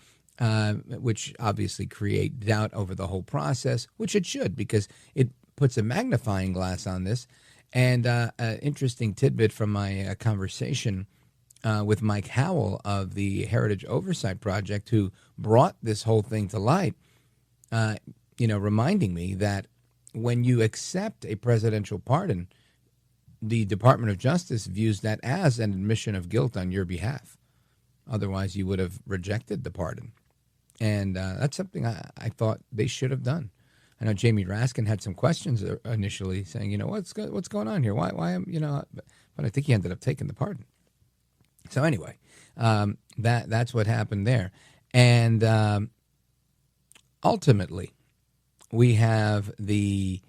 which obviously create doubt over the whole process, which it should, because it puts a magnifying glass on this. And an interesting tidbit from my conversation with Mike Howell of the Heritage Oversight Project, who brought this whole thing to light, reminding me that when you accept a presidential pardon, the Department of Justice views that as an admission of guilt on your behalf. Otherwise, you would have rejected the pardon. And that's something I thought they should have done. I know Jamie Raskin had some questions initially saying, what's going on here? Why am, but I think he ended up taking the pardon. So anyway, that's what happened there. And ultimately, we have the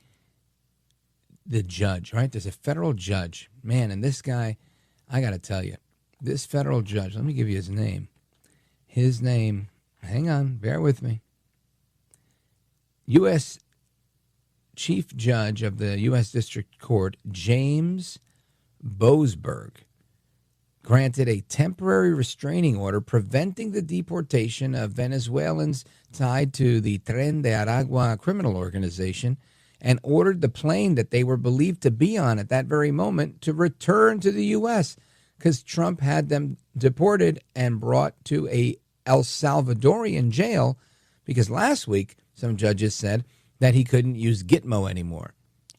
judge, right? There's a federal judge, man, and this guy, I got to tell you, this federal judge, let me give you his name. His name, hang on, bear with me. U.S. Chief Judge of the U.S. District Court, James Boasberg, granted a temporary restraining order preventing the deportation of Venezuelans tied to the Tren de Aragua criminal organization, and ordered the plane that they were believed to be on at that very moment to return to the U.S. because Trump had them deported and brought to a El Salvadorian jail, because last week some judges said that he couldn't use Gitmo anymore.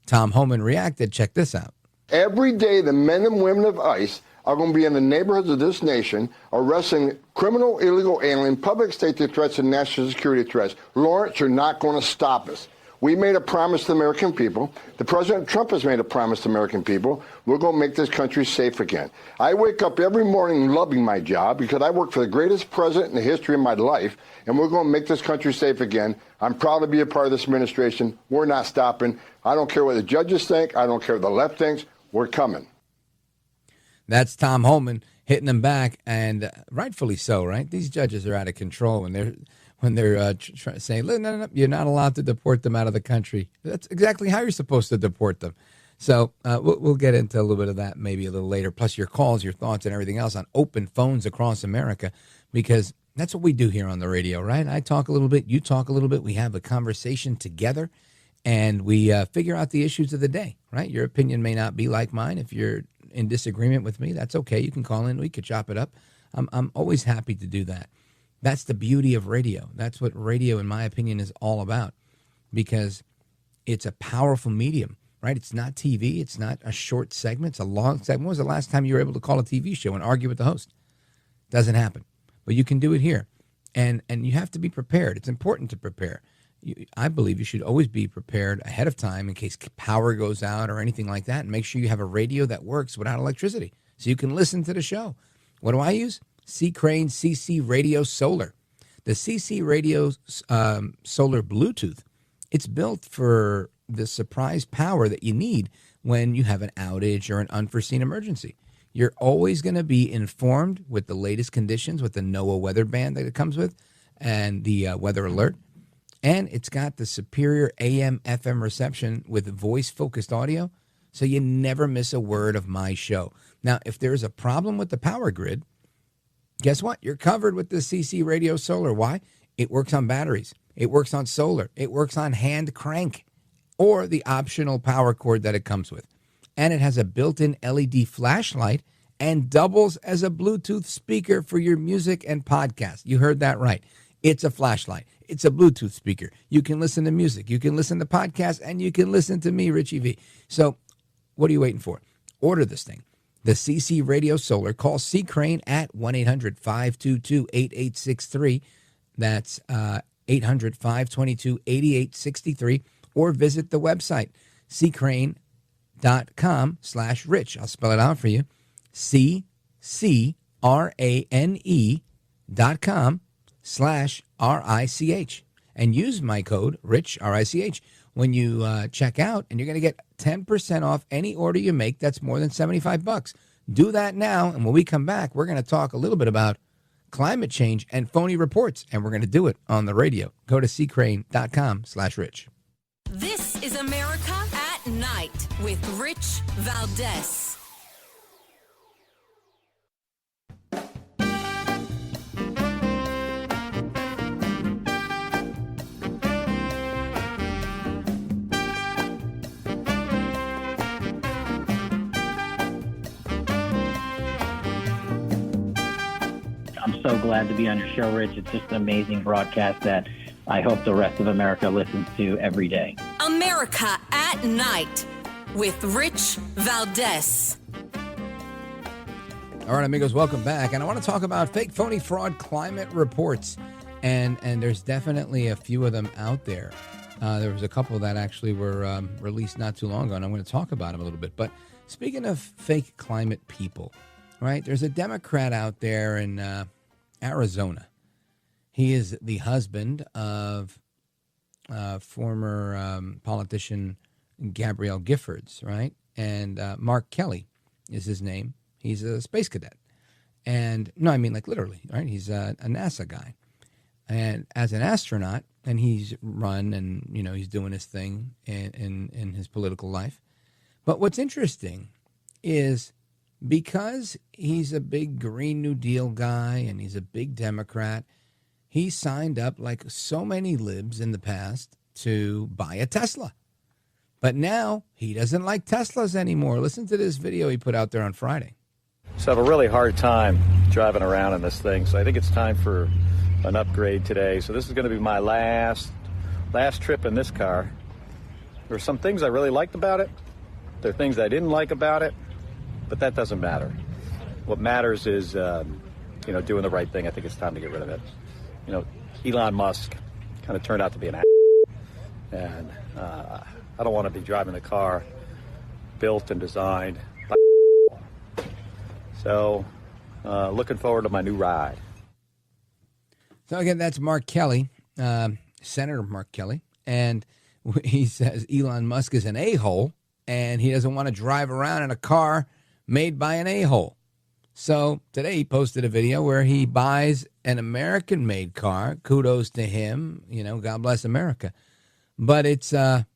Tom Homan reacted. Check this out. Every day the men and women of ICE are going to be in the neighborhoods of this nation arresting criminal, illegal alien, public safety threats, and national security threats. Lawrence, you're not going to stop us. We made a promise to the American people. The President Trump has made a promise to the American people. We're going to make this country safe again. I wake up every morning loving my job because I work for the greatest president in the history of my life, and we're going to make this country safe again. I'm proud to be a part of this administration. We're not stopping. I don't care what the judges think. I don't care what the left thinks. We're coming. That's Tom Homan hitting them back, and rightfully so, right? These judges are out of control when they're saying, no, you're not allowed to deport them out of the country. That's exactly how you're supposed to deport them. So we'll get into a little bit of that maybe a little later, plus your calls, your thoughts, and everything else on open phones across America, because that's what we do here on the radio, right? I talk a little bit, you talk a little bit, we have a conversation together, and we figure out the issues of the day, right? Your opinion may not be like mine. If you're in disagreement with me, that's okay. You can call in. We could chop it up. I'm always happy to do that. That's the beauty of radio. That's what radio, in my opinion, is all about, because it's a powerful medium, right? It's not TV. It's not a short segment. It's a long segment. When was the last time you were able to call a TV show and argue with the host? Doesn't happen. But you can do it here. And you have to be prepared. It's important to prepare. I believe you should always be prepared ahead of time in case power goes out or anything like that, and make sure you have a radio that works without electricity so you can listen to the show. What do I use? C. Crane CC Radio Solar. The CC Radio Solar Bluetooth, it's built for the surprise power that you need when you have an outage or an unforeseen emergency. You're always going to be informed with the latest conditions with the NOAA weather band that it comes with and the weather alert. And it's got the superior AM/FM reception with voice-focused audio, so you never miss a word of my show. Now, if there's a problem with the power grid, guess what? You're covered with the CC Radio Solar. Why? It works on batteries. It works on solar. It works on hand crank or the optional power cord that it comes with. And it has a built-in LED flashlight and doubles as a Bluetooth speaker for your music and podcast. You heard that right. It's a flashlight. It's a Bluetooth speaker. You can listen to music. You can listen to podcasts, and you can listen to me, Richie V. So what are you waiting for? Order this thing. The CC Radio Solar. Call C. Crane at 1-800-522-8863. That's 800-522-8863. Or visit the website, ccrane.com/rich. I'll spell it out for you. CCRANE.com/RICH. and use my code RICH, R-I-C-H, when you check out, and you're going to get 10% off any order you make that's more than $75. Do that now, and when we come back, we're going to talk a little bit about climate change and phony reports, and we're going to do it on the radio. Go to ccrane.com/rich. This is America at Night with Rich Valdez. I'm so glad to be on your show, Rich. It's just an amazing broadcast that I hope the rest of America listens to every day. America at Night with Rich Valdez. All right, amigos, welcome back. And I want to talk about fake, phony, fraud climate reports. And there's definitely a few of them out there. There was a couple that actually were released not too long ago, and I'm going to talk about them a little bit. But speaking of fake climate people, right, there's a Democrat out there in Arizona. He is the husband of former politician Gabrielle Giffords, right? And Mark Kelly is his name. He's a space cadet. And no, I mean like literally, right? He's a NASA guy. And as an astronaut, and he's run and, you know, he's doing his thing in his political life. But what's interesting is because he's a big Green New Deal guy and he's a big Democrat, he signed up like so many libs in the past to buy a Tesla. But now he doesn't like Teslas anymore. Listen to this video he put out there on Friday. So I have a really hard time driving around in this thing, so I think it's time for an upgrade today. So this is going to be my last trip in this car. There are some things I really liked about it. There are things I didn't like about it, but that doesn't matter. What matters is, doing the right thing. I think it's time to get rid of it. You know, Elon Musk kind of turned out to be an ass, and I don't want to be driving a car built and designed by. So, looking forward to my new ride. So again, that's Mark Kelly, Senator Mark Kelly, and he says Elon Musk is an a-hole, and he doesn't want to drive around in a car made by an a-hole. So today he posted a video where he buys an American-made car. Kudos to him, you know, God bless America. But it's a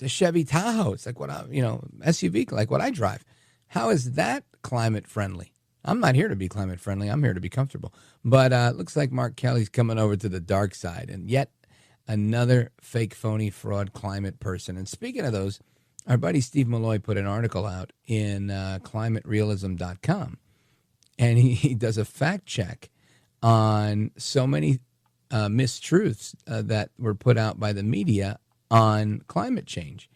Chevy Tahoe. It's like what SUV, like what I drive. How is that climate friendly? I'm not here to be climate friendly. I'm here to be comfortable. But it looks like Mark Kelly's coming over to the dark side, and yet another fake, phony, fraud climate person. And speaking of those, our buddy Steve Malloy put an article out in climaterealism.com, and he does a fact check on so many mistruths that were put out by the media on climate change.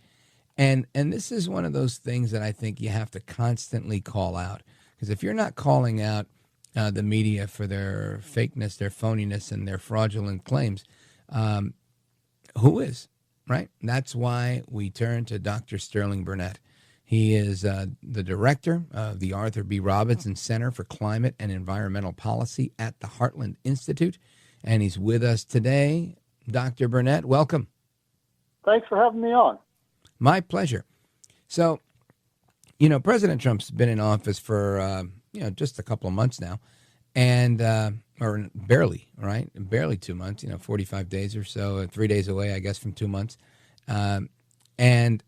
And this is one of those things that I think you have to constantly call out. Because if you're not calling out the media for their fakeness, their phoniness, and their fraudulent claims, who is, right? That's why we turn to Dr. Sterling Burnett. He is the director of the Arthur B. Robinson Center for Climate and Environmental Policy at the Heartland Institute. And he's with us today. Dr. Burnett, welcome. Thanks for having me on. My pleasure. So, President Trump's been in office for, just a couple of months now, and or barely, right? Barely 2 months, 45 days or so, 3 days away, I guess, from 2 months. And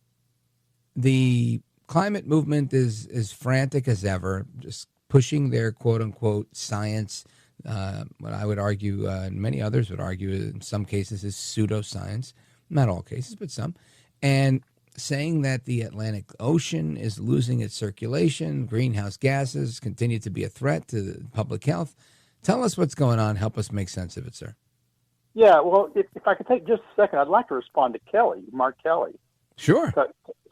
the climate movement is frantic as ever, just pushing their quote-unquote science, what I would argue, and many others would argue in some cases is pseudoscience, not all cases, but some, and saying that the Atlantic Ocean is losing its circulation, greenhouse gases continue to be a threat to public health. Tell us what's going on. Help us make sense of it, sir. Yeah, well, if I could take just a second, I'd like to respond to Kelly, Mark Kelly. Sure.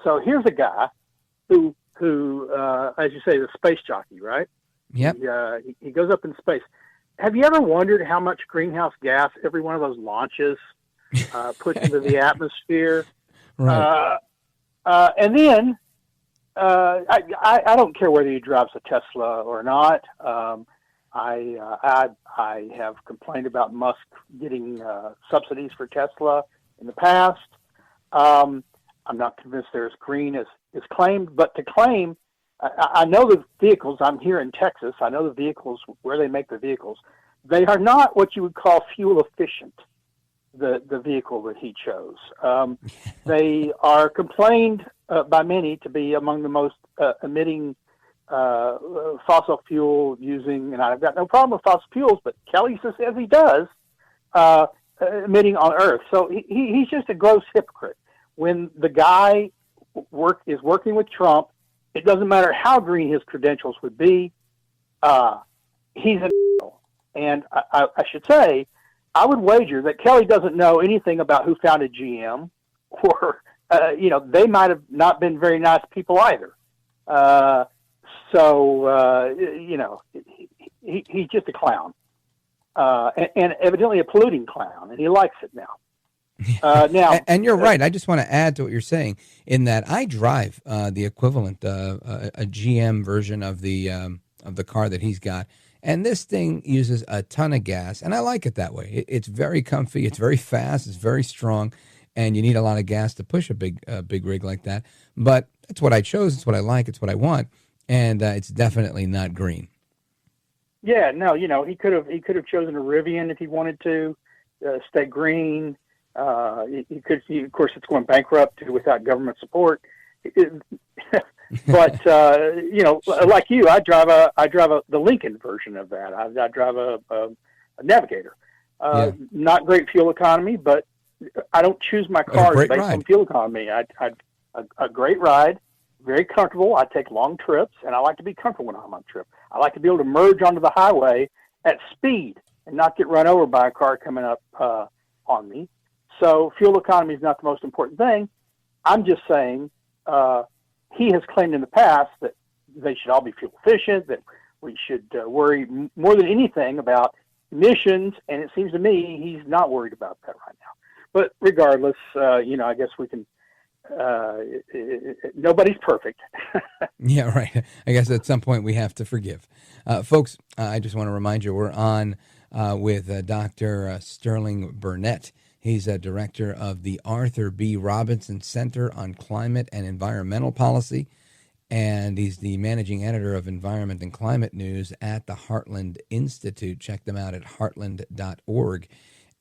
So here's a guy who, as you say, is a space jockey, right? Yep. He goes up in space. Have you ever wondered how much greenhouse gas every one of those launches puts into the atmosphere? Right. And then I don't care whether he drives a Tesla or not. I have complained about Musk getting subsidies for Tesla in the past. I'm not convinced they're as green as claimed, but to claim, I know the vehicles, I'm here in Texas, I know the vehicles, where they make the vehicles, they are not what you would call fuel efficient, the vehicle that he chose. They are complained by many to be among the most emitting fossil fuel using, and I've got no problem with fossil fuels, but Kelly says he does, emitting on Earth. So he's just a gross hypocrite. When the guy is working with Trump, it doesn't matter how green his credentials would be, he's an asshole. And I should say, I would wager that Kelly doesn't know anything about who founded GM, or, they might have not been very nice people either. He's just a clown, and evidently a polluting clown, and he likes it now. Now, and you're right. I just want to add to what you're saying in that I drive the equivalent, a GM version of the car that he's got, and this thing uses a ton of gas, and I like it that way. It's very comfy, it's very fast, it's very strong, and you need a lot of gas to push a big rig like that. But that's what I chose. It's what I like. It's what I want, and it's definitely not green. Yeah, no, he could have chosen a Rivian if he wanted to stay green. He could, of course, it's going bankrupt without government support. But like you, I drive the Lincoln version of that. I drive a Navigator. Not great fuel economy, but I don't choose my cars based on fuel economy. A great ride, very comfortable. I take long trips, and I like to be comfortable when I'm on a trip. I like to be able to merge onto the highway at speed and not get run over by a car coming up on me. So fuel economy is not the most important thing. I'm just saying he has claimed in the past that they should all be fuel efficient, that we should worry more than anything about emissions, and it seems to me he's not worried about that right now. But regardless, I guess we can nobody's perfect. Yeah, right. I guess at some point we have to forgive. Folks, I just want to remind you we're on with Dr. Sterling Burnett. He's a director of the Arthur B. Robinson Center on Climate and Environmental Policy, and he's the managing editor of Environment and Climate News at the Heartland Institute. Check them out at heartland.org.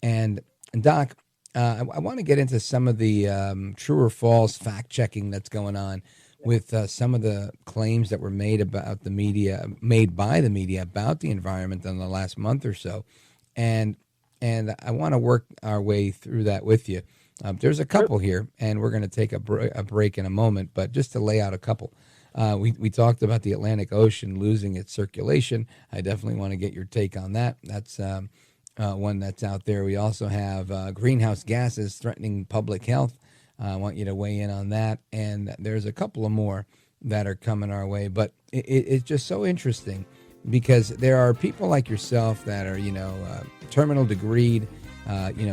And Doc, I want to get into some of the true or false fact-checking that's going on with some of the claims that were made by the media about the environment in the last month or so. And I want to work our way through that with you. There's a couple here, and we're going to take a break in a moment, but just to lay out a couple. We talked about the Atlantic Ocean losing its circulation. I definitely want to get your take on that. That's one that's out there. We also have greenhouse gases threatening public health. I want you to weigh in on that. And there's a couple of more that are coming our way. But it's just so interesting because there are people like yourself that are, terminal degreed,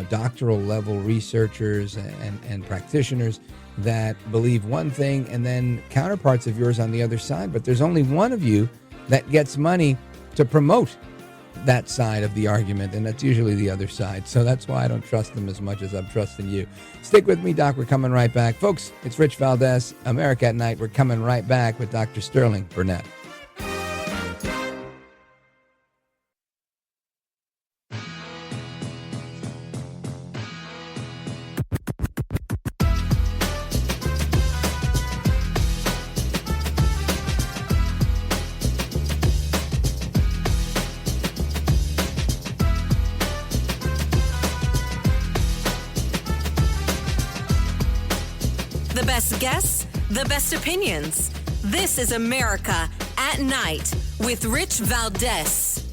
doctoral level researchers and practitioners that believe one thing and then counterparts of yours on the other side. But there's only one of you that gets money to promote that side of the argument, and that's usually the other side. So that's why I don't trust them as much as I'm trusting you. Stick with me, Doc. We're coming right back. Folks, it's Rich Valdez, America at Night. We're coming right back with Dr. Sterling Burnett. The best guests, the best opinions. This is America at Night with Rich Valdez.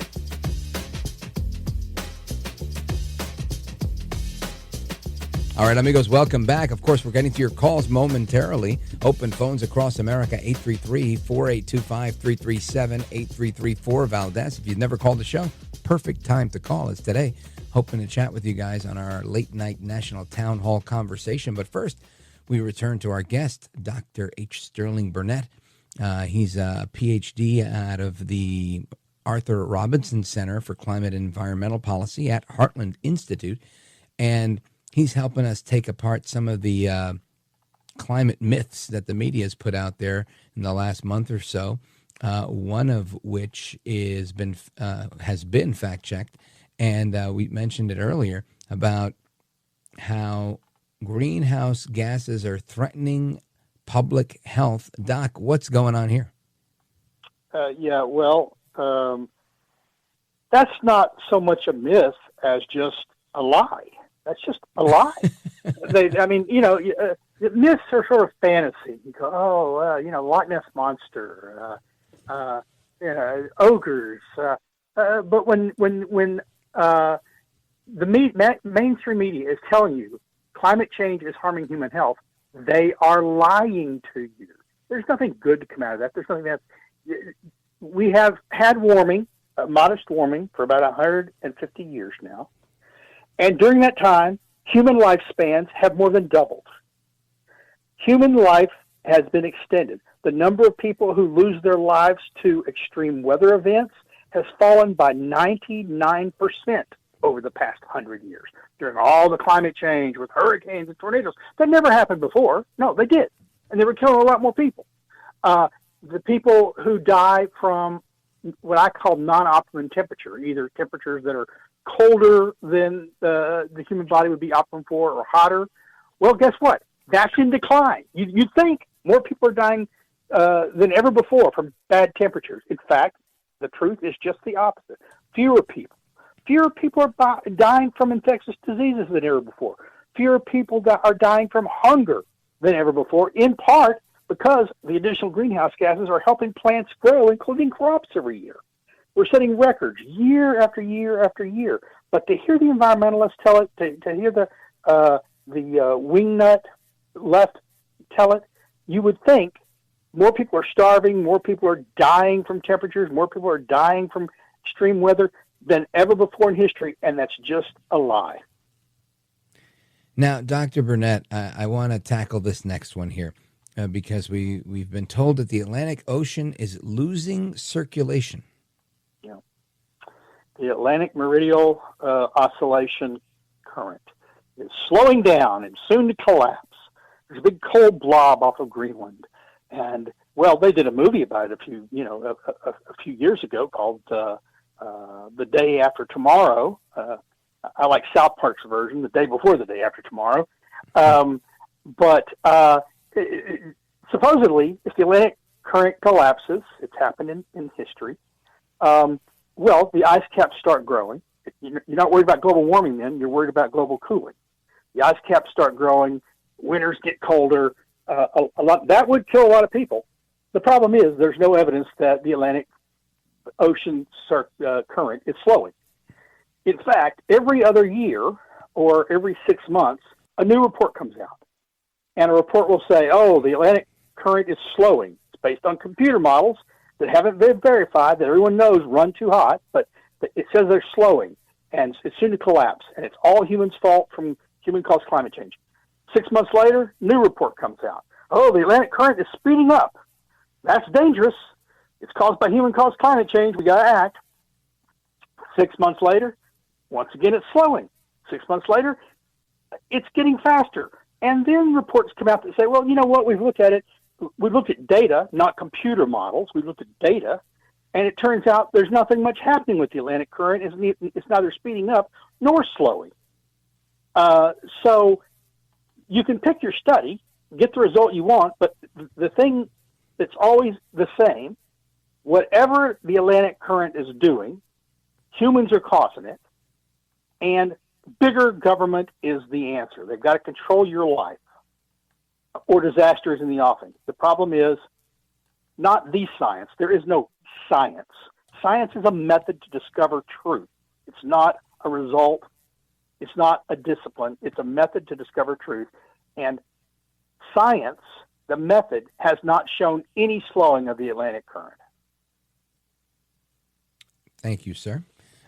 All right, amigos, welcome back. Of course, we're getting to your calls momentarily. Open phones across America, 833-4825-337-8334-Valdez. If you've never called the show, perfect time to call us today. Hoping to chat with you guys on our late night national town hall conversation. But first, we return to our guest, Dr. H. Sterling Burnett. He's a PhD out of the Arthur Robinson Center for Climate and Environmental Policy at Heartland Institute, and he's helping us take apart some of the climate myths that the media has put out there in the last month or so. One of which has been fact checked, and we mentioned it earlier about how greenhouse gases are threatening public health. Doc, what's going on here? That's not so much a myth as just a lie. That's just a lie. Myths are sort of fantasy. You go, Loch Ness Monster, ogres. But when the mainstream media is telling you climate change is harming human health, they are lying to you. There's nothing good to come out of that. There's nothing we have had warming, modest warming, for about 150 years now. And during that time, human lifespans have more than doubled. Human life has been extended. The number of people who lose their lives to extreme weather events has fallen by 99% over the past 100 years. During all the climate change with hurricanes and tornadoes, that never happened before. No, they did. And they were killing a lot more people. The people who die from what I call non-optimum temperature, either temperatures that are colder than the human body would be optimum for or hotter, well, guess what? That's in decline. You'd think more people are dying than ever before from bad temperatures. In fact, the truth is just the opposite. Fewer people. Fewer people are dying from infectious diseases than ever before. Fewer people are dying from hunger than ever before, in part because the additional greenhouse gases are helping plants grow, including crops every year. We're setting records year after year after year. But to hear the environmentalists tell it, to hear the wingnut left tell it, you would think more people are starving, more people are dying from temperatures, more people are dying from extreme weather than ever before in history, and that's just a lie. Now, Dr. Burnett, I want to tackle this next one here because we've been told that the Atlantic Ocean is losing circulation. Yeah. The Atlantic Meridional Oscillation Current is slowing down and soon to collapse. There's a big cold blob off of Greenland. And, well, they did a movie about it a few years ago called The Day After Tomorrow. I like South Park's version, The Day Before the Day After Tomorrow. But supposedly, if the Atlantic current collapses, it's happened in history, well, the ice caps start growing. You're not worried about global warming then, you're worried about global cooling. The ice caps start growing, winters get colder, a lot. That would kill a lot of people. The problem is there's no evidence that the Atlantic Ocean current is slowing. In fact, every other year or every 6 months, a new report comes out. And a report will say, oh, the Atlantic current is slowing. It's based on computer models that haven't been verified, that everyone knows run too hot, but it says they're slowing, and it's soon to collapse. And it's all humans' fault from human-caused climate change. 6 months later, new report comes out. Oh, the Atlantic current is speeding up. That's dangerous. It's caused by human-caused climate change. We got to act. 6 months later, once again, it's slowing. 6 months later, it's getting faster. And then reports come out that say, well, you know what? We've looked at it. We looked at data, not computer models. We looked at data, and it turns out there's nothing much happening with the Atlantic current. It's neither speeding up nor slowing. So you can pick your study, get the result you want, but the thing that's always the same, whatever the Atlantic current is doing, humans are causing it, and bigger government is the answer. They've got to control your life, or disaster is in the offing. The problem is not the science. There is no science. Science is a method to discover truth. It's not a result. It's not a discipline. It's a method to discover truth. And science, the method, has not shown any slowing of the Atlantic current. Thank you, sir.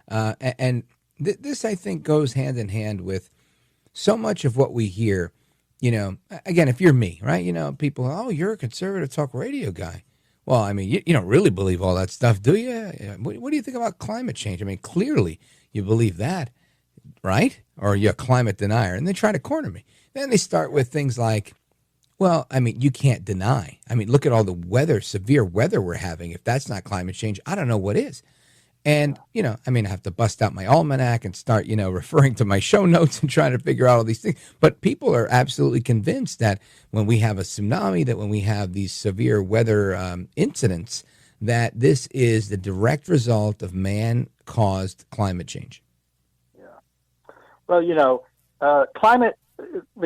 And this, I think, goes hand in hand with so much of what we hear. You know, again, if you're me, right? You know, people, oh, you're a conservative talk radio guy. well, I mean, you don't really believe all that stuff, do you? What do you think about climate change? I mean, clearly you believe that, right? Or you're a climate denier. And they try to corner me. Then they start with things like, well, I mean, you can't deny. I mean, look at all the weather, severe weather we're having. If that's not climate change, I don't know what is. And, I mean, I have to bust out my almanac and start, referring to my show notes and trying to figure out all these things. But people are absolutely convinced that when we have a tsunami, that when we have these severe weather incidents, that this is the direct result of man-caused climate change. Yeah. Well, the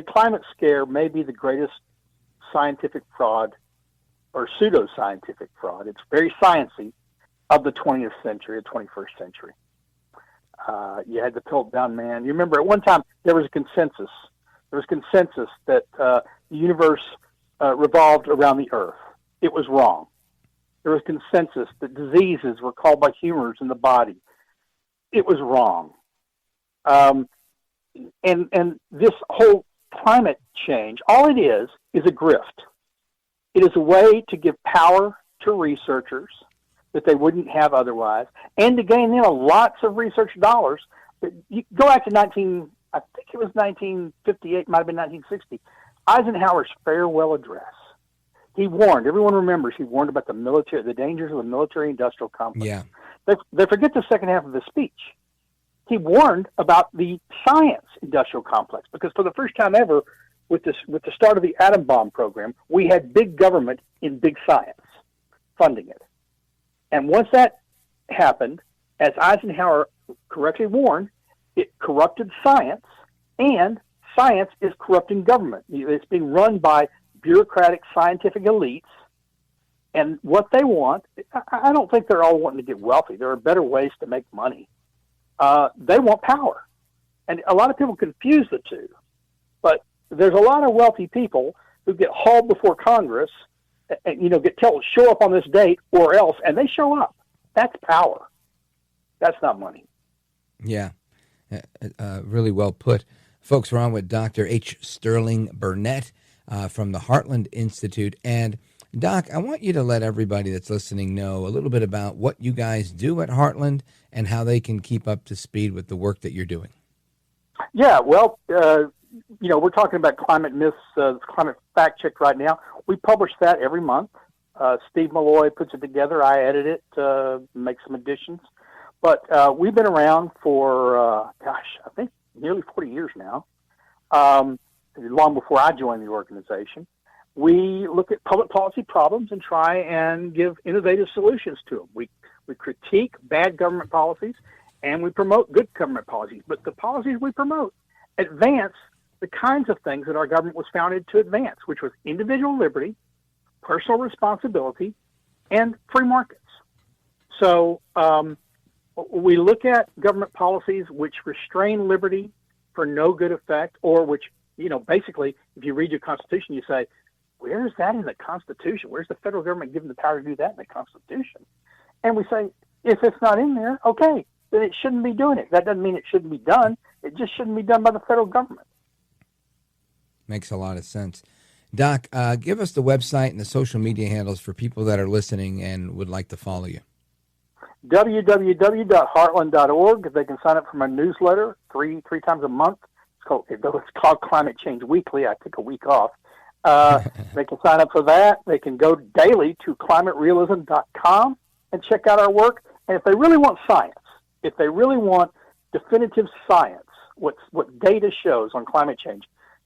climate scare may be the greatest scientific fraud or pseudoscientific fraud. It's very sciencey of the 20th century, the 21st century. You had the Piltdown Man. You remember at one time there was a consensus. There was consensus that the universe revolved around the Earth. It was wrong. There was consensus that diseases were caused by humors in the body. It was wrong. And this whole climate change, all it is a grift. It is a way to give power to researchers that they wouldn't have otherwise, and to gain them lots of research dollars. You go back to 1958, might have been 1960, Eisenhower's farewell address. He warned, everyone remembers, he warned about the dangers of the military-industrial complex. Yeah. They forget the second half of the speech. He warned about the science-industrial complex, because for the first time ever, with the start of the atom bomb program, we had big government in big science funding it. And once that happened, as Eisenhower correctly warned, it corrupted science, and science is corrupting government. It's being run by bureaucratic scientific elites, and what they want, I don't think they're all wanting to get wealthy. There are better ways to make money. They want power. And a lot of people confuse the two. But there's a lot of wealthy people who get hauled before Congress and, get told, show up on this date or else, and they show up. That's power. That's not money. Yeah, really well put. Folks, we're on with Dr. H. Sterling Burnett from the Heartland Institute. And, Doc, I want you to let everybody that's listening know a little bit about what you guys do at Heartland and how they can keep up to speed with the work that you're doing. Yeah, well, we're talking about climate myths, climate fact check right now. We publish that every month. Steve Malloy puts it together. I edit it, make some additions. But we've been around for, I think nearly 40 years now, long before I joined the organization. We look at public policy problems and try and give innovative solutions to them. We critique bad government policies, and we promote good government policies. But the policies we promote advance the kinds of things that our government was founded to advance, which was individual liberty, personal responsibility, and free markets. So we look at government policies which restrain liberty for no good effect, or which, basically, if you read your Constitution, you say, where is that in the Constitution? Where's the federal government given the power to do that in the Constitution? And we say, if it's not in there, okay, then it shouldn't be doing it. That doesn't mean it shouldn't be done. It just shouldn't be done by the federal government. Makes a lot of sense. Doc, give us the website and the social media handles for people that are listening and would like to follow you. www.heartland.org. They can sign up for my newsletter three times a month. It's called Climate Change Weekly. I took a week off. They can sign up for that. They can go daily to climaterealism.com and check out our work. And if they really want science, if they really want definitive science, what data shows on climate change,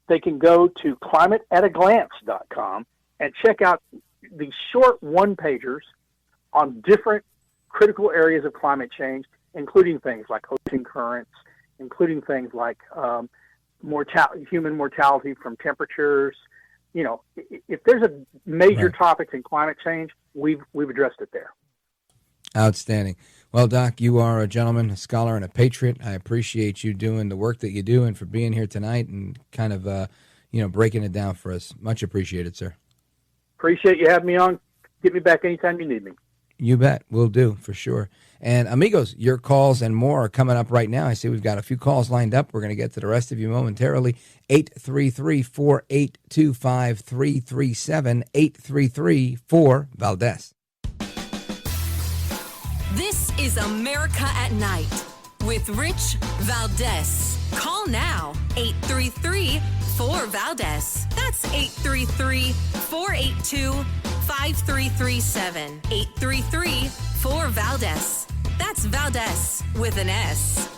they can go to climateataglance.com and check out the short one-pagers on different critical areas of climate change, including things like ocean currents, including things like human mortality from temperatures. If there's a major topic in climate change, we've addressed it there. Outstanding. Well, Doc, you are a gentleman, a scholar, and a patriot. I appreciate you doing the work that you do and for being here tonight and kind of, breaking it down for us. Much appreciated, sir. Appreciate you having me on. Get me back anytime you need me. You bet. We'll do, for sure. And, amigos, your calls and more are coming up right now. I see we've got a few calls lined up. We're going to get to the rest of you momentarily. 833-482-5337, 833-4-Valdez. is America at Night with Rich Valdez. Call now, 833-4VALDEZ. That's 833-482-5337. 833-4VALDEZ. That's Valdez with an S.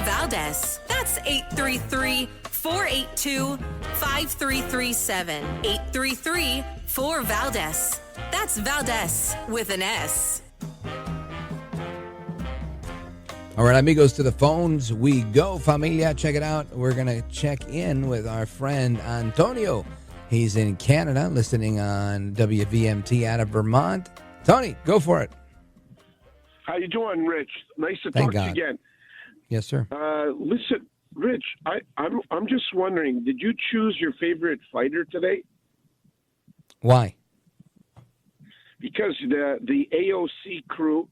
Valdez. That's 833-482-5337. 833-4VALDEZ. That's Valdez with an S. All right, amigos, to the phones we go, familia. Check it out. We're going to check in with our friend Antonio. He's in Canada, listening on WVMT out of Vermont. Tony, go for it. How you doing, Rich? Nice to Thank talk God. to you again. Yes, sir. Listen, Rich, I'm just wondering, did you choose your favorite fighter today? Why? Because the AOC crew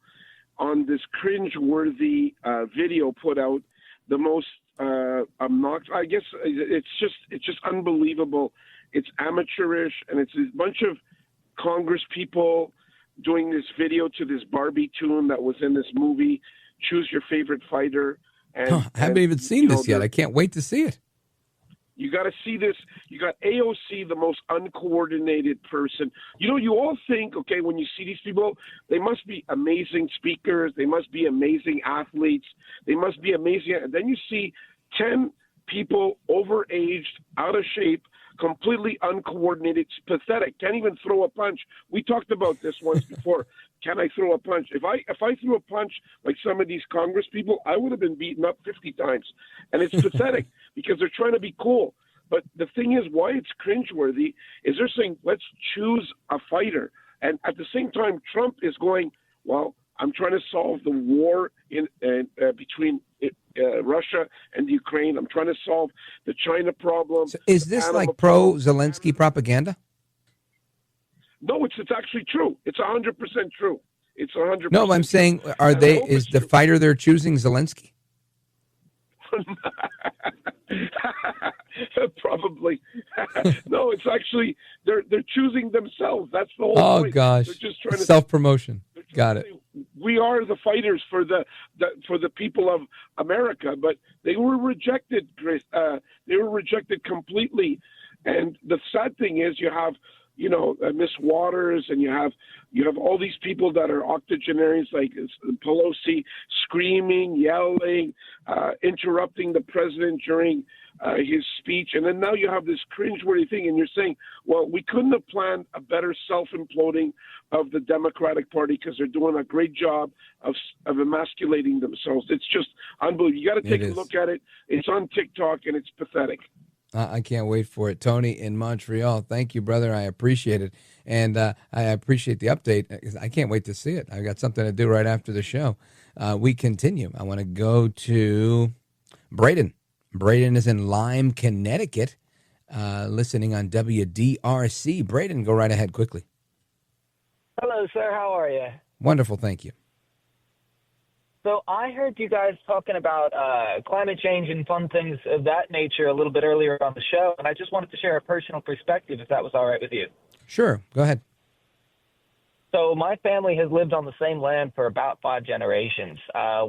on this cringe-worthy video put out the most obnoxious. I guess it's just unbelievable. It's amateurish, and it's a bunch of Congress people doing this video to this Barbie tune that was in this movie. Choose your favorite fighter. And, I haven't even seen this yet. I can't wait to see it. You got to see this. You got AOC, the most uncoordinated person. You all think, okay, when you see these people, they must be amazing speakers. They must be amazing athletes. They must be amazing. And then you see 10 people overaged, out of shape, completely uncoordinated, pathetic, can't even throw a punch. We talked about this once before. Can I throw a punch? If I threw a punch like some of these Congress people, I would have been beaten up 50 times. And it's pathetic because they're trying to be cool. But the thing is, why it's cringeworthy is they're saying, let's choose a fighter. And at the same time, Trump is going, well, I'm trying to solve the war between Russia and Ukraine. I'm trying to solve the China problem. So is this like pro-Zelensky propaganda? No, it's actually true. It's 100% true. It's 100%. No, I'm saying, is the fighter they're choosing Zelensky? Probably. No, it's actually they're choosing themselves. That's the whole Oh point. gosh, They're just trying self-promotion. Got it. We are the fighters for the people of America, but they were rejected. They were rejected completely. And the sad thing is, you have Miss Waters, and you have all these people that are octogenarians like Pelosi, screaming, yelling, interrupting the president during his speech. And then now you have this cringeworthy thing, and you're saying, well, we couldn't have planned a better self-imploding of the Democratic Party because they're doing a great job of emasculating themselves. It's just unbelievable. You got to take a look at it. It's on TikTok, and it's pathetic. I can't wait for it. Tony in Montreal, thank you, brother. I appreciate it. And I appreciate the update. I can't wait to see it. I've got something to do right after the show. We continue. I want to go to Braden. Braden is in Lyme, Connecticut, listening on WDRC. Braden, go right ahead quickly. Hello, sir. How are you? Wonderful, thank you. So I heard you guys talking about climate change and fun things of that nature a little bit earlier on the show, and I just wanted to share a personal perspective, if that was all right with you. Sure, go ahead. So my family has lived on the same land for about 5 generations.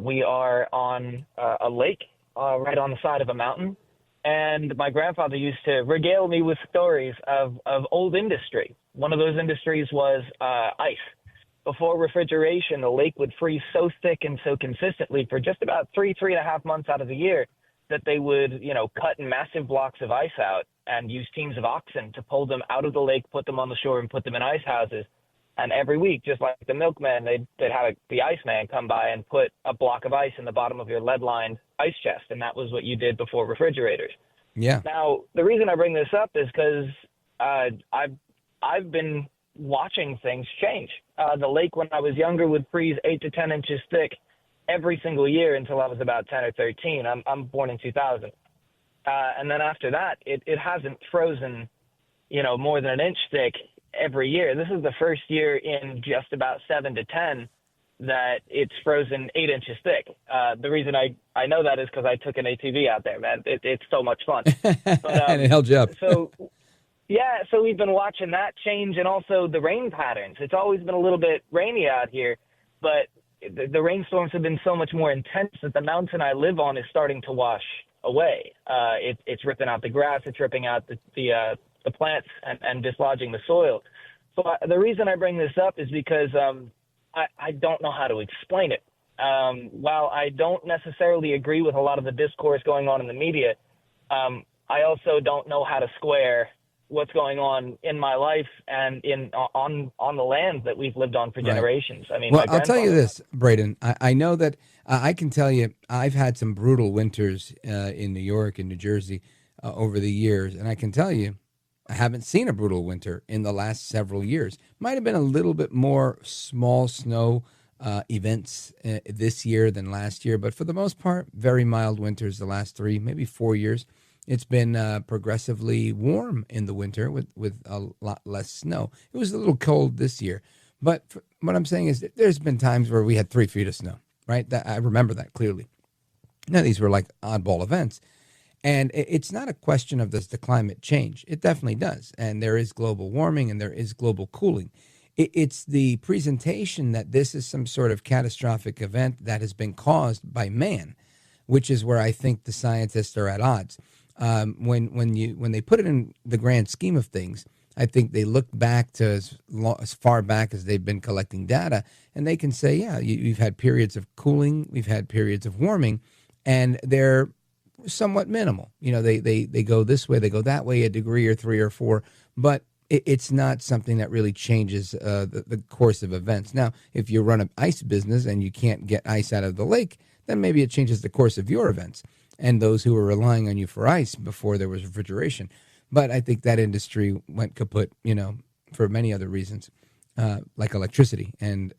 We are on a lake right on the side of a mountain, and my grandfather used to regale me with stories of old industry. One of those industries was ice. Before refrigeration, the lake would freeze so thick and so consistently for just about 3.5 months out of the year that they would, cut massive blocks of ice out and use teams of oxen to pull them out of the lake, put them on the shore, and put them in ice houses. And every week, just like the milkman, they'd have the Iceman come by and put a block of ice in the bottom of your lead-lined ice chest, and that was what you did before refrigerators. Yeah. Now, the reason I bring this up is because I've been watching things change. The lake when I was younger would freeze 8 to 10 inches thick every single year until I was about 10 or 13. I'm born in 2000. And then after that, it hasn't frozen, more than an inch thick every year. This is the first year in just about 7 to 10 that it's frozen 8 inches thick. The reason I know that is because I took an ATV out there, man. It's so much fun. But, and it held you up. So we've been watching that change, and also the rain patterns. It's always been a little bit rainy out here, but the rainstorms have been so much more intense that the mountain I live on is starting to wash away. It's ripping out the grass. It's ripping out the plants and dislodging the soil. So the reason I bring this up is because I don't know how to explain it. While I don't necessarily agree with a lot of the discourse going on in the media, I also don't know how to square what's going on in my life and on the land that we've lived on for generations. I mean, well, I'll tell you this, Braden. I know that I can tell you I've had some brutal winters in New York and New Jersey over the years, and I can tell you I haven't seen a brutal winter in the last several years. Might have been a little bit more small snow events this year than last year, but for the most part, very mild winters the last 3, maybe 4 years. It's been progressively warm in the winter with a lot less snow. It was a little cold this year. But what I'm saying is that there's been times where we had 3 feet of snow, right? I remember that clearly. Now, these were like oddball events. And it's not a question of does the climate change. It definitely does. And there is global warming and there is global cooling. It's the presentation that this is some sort of catastrophic event that has been caused by man, which is where I think the scientists are at odds. When they put it in the grand scheme of things, I think they look back to as far back as they've been collecting data, and they can say, yeah, we've had periods of cooling, we've had periods of warming, and they're somewhat minimal. They go this way, they go that way, a degree or 3 or 4, but it's not something that really changes the course of events. Now, if you run an ice business and you can't get ice out of the lake, then maybe it changes the course of your events and those who were relying on you for ice before there was refrigeration. But I think that industry went kaput, for many other reasons, like electricity and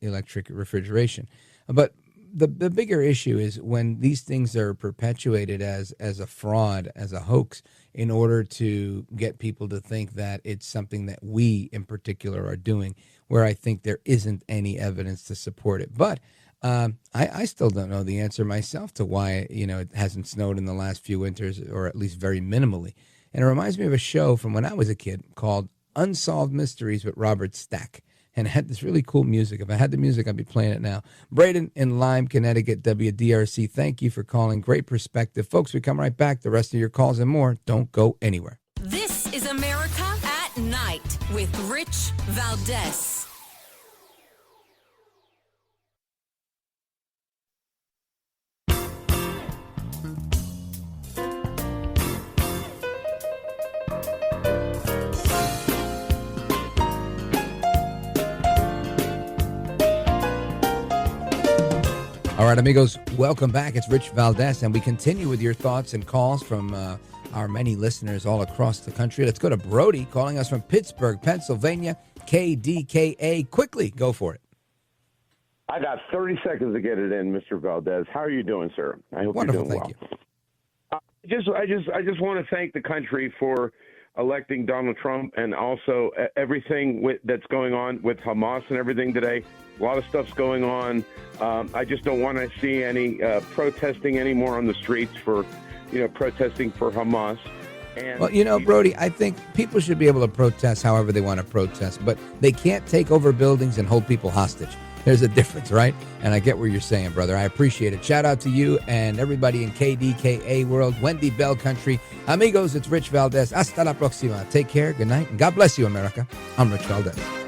electric refrigeration. But the bigger issue is when these things are perpetuated as a fraud, as a hoax, in order to get people to think that it's something that we in particular are doing, where I think there isn't any evidence to support it. But I still don't know the answer myself to why, it hasn't snowed in the last few winters, or at least very minimally. And it reminds me of a show from when I was a kid called Unsolved Mysteries with Robert Stack. And it had this really cool music. If I had the music, I'd be playing it now. Braden in Lyme, Connecticut, WDRC. Thank you for calling. Great perspective. Folks, we come right back. The rest of your calls and more. Don't go anywhere. This is America at Night with Rich Valdez. All right, amigos, welcome back. It's Rich Valdez, and we continue with your thoughts and calls from our many listeners all across the country. Let's go to Brody calling us from Pittsburgh, Pennsylvania, KDKA. Quickly, go for it. I got 30 seconds to get it in, Mr. Valdez. How are you doing, sir? I hope Wonderful, you're doing thank well. I just want to thank the country for electing Donald Trump, and also everything that's going on with Hamas and everything today. A lot of stuff's going on. I just don't want to see any protesting anymore on the streets for, protesting for Hamas. And well, Brody, I think people should be able to protest however they want to protest, but they can't take over buildings and hold people hostage. There's a difference, right? And I get what you're saying, brother. I appreciate it. Shout out to you and everybody in KDKA world, Wendy Bell country. Amigos, it's Rich Valdez. Hasta la próxima. Take care. Good night. And God bless you, America. I'm Rich Valdez.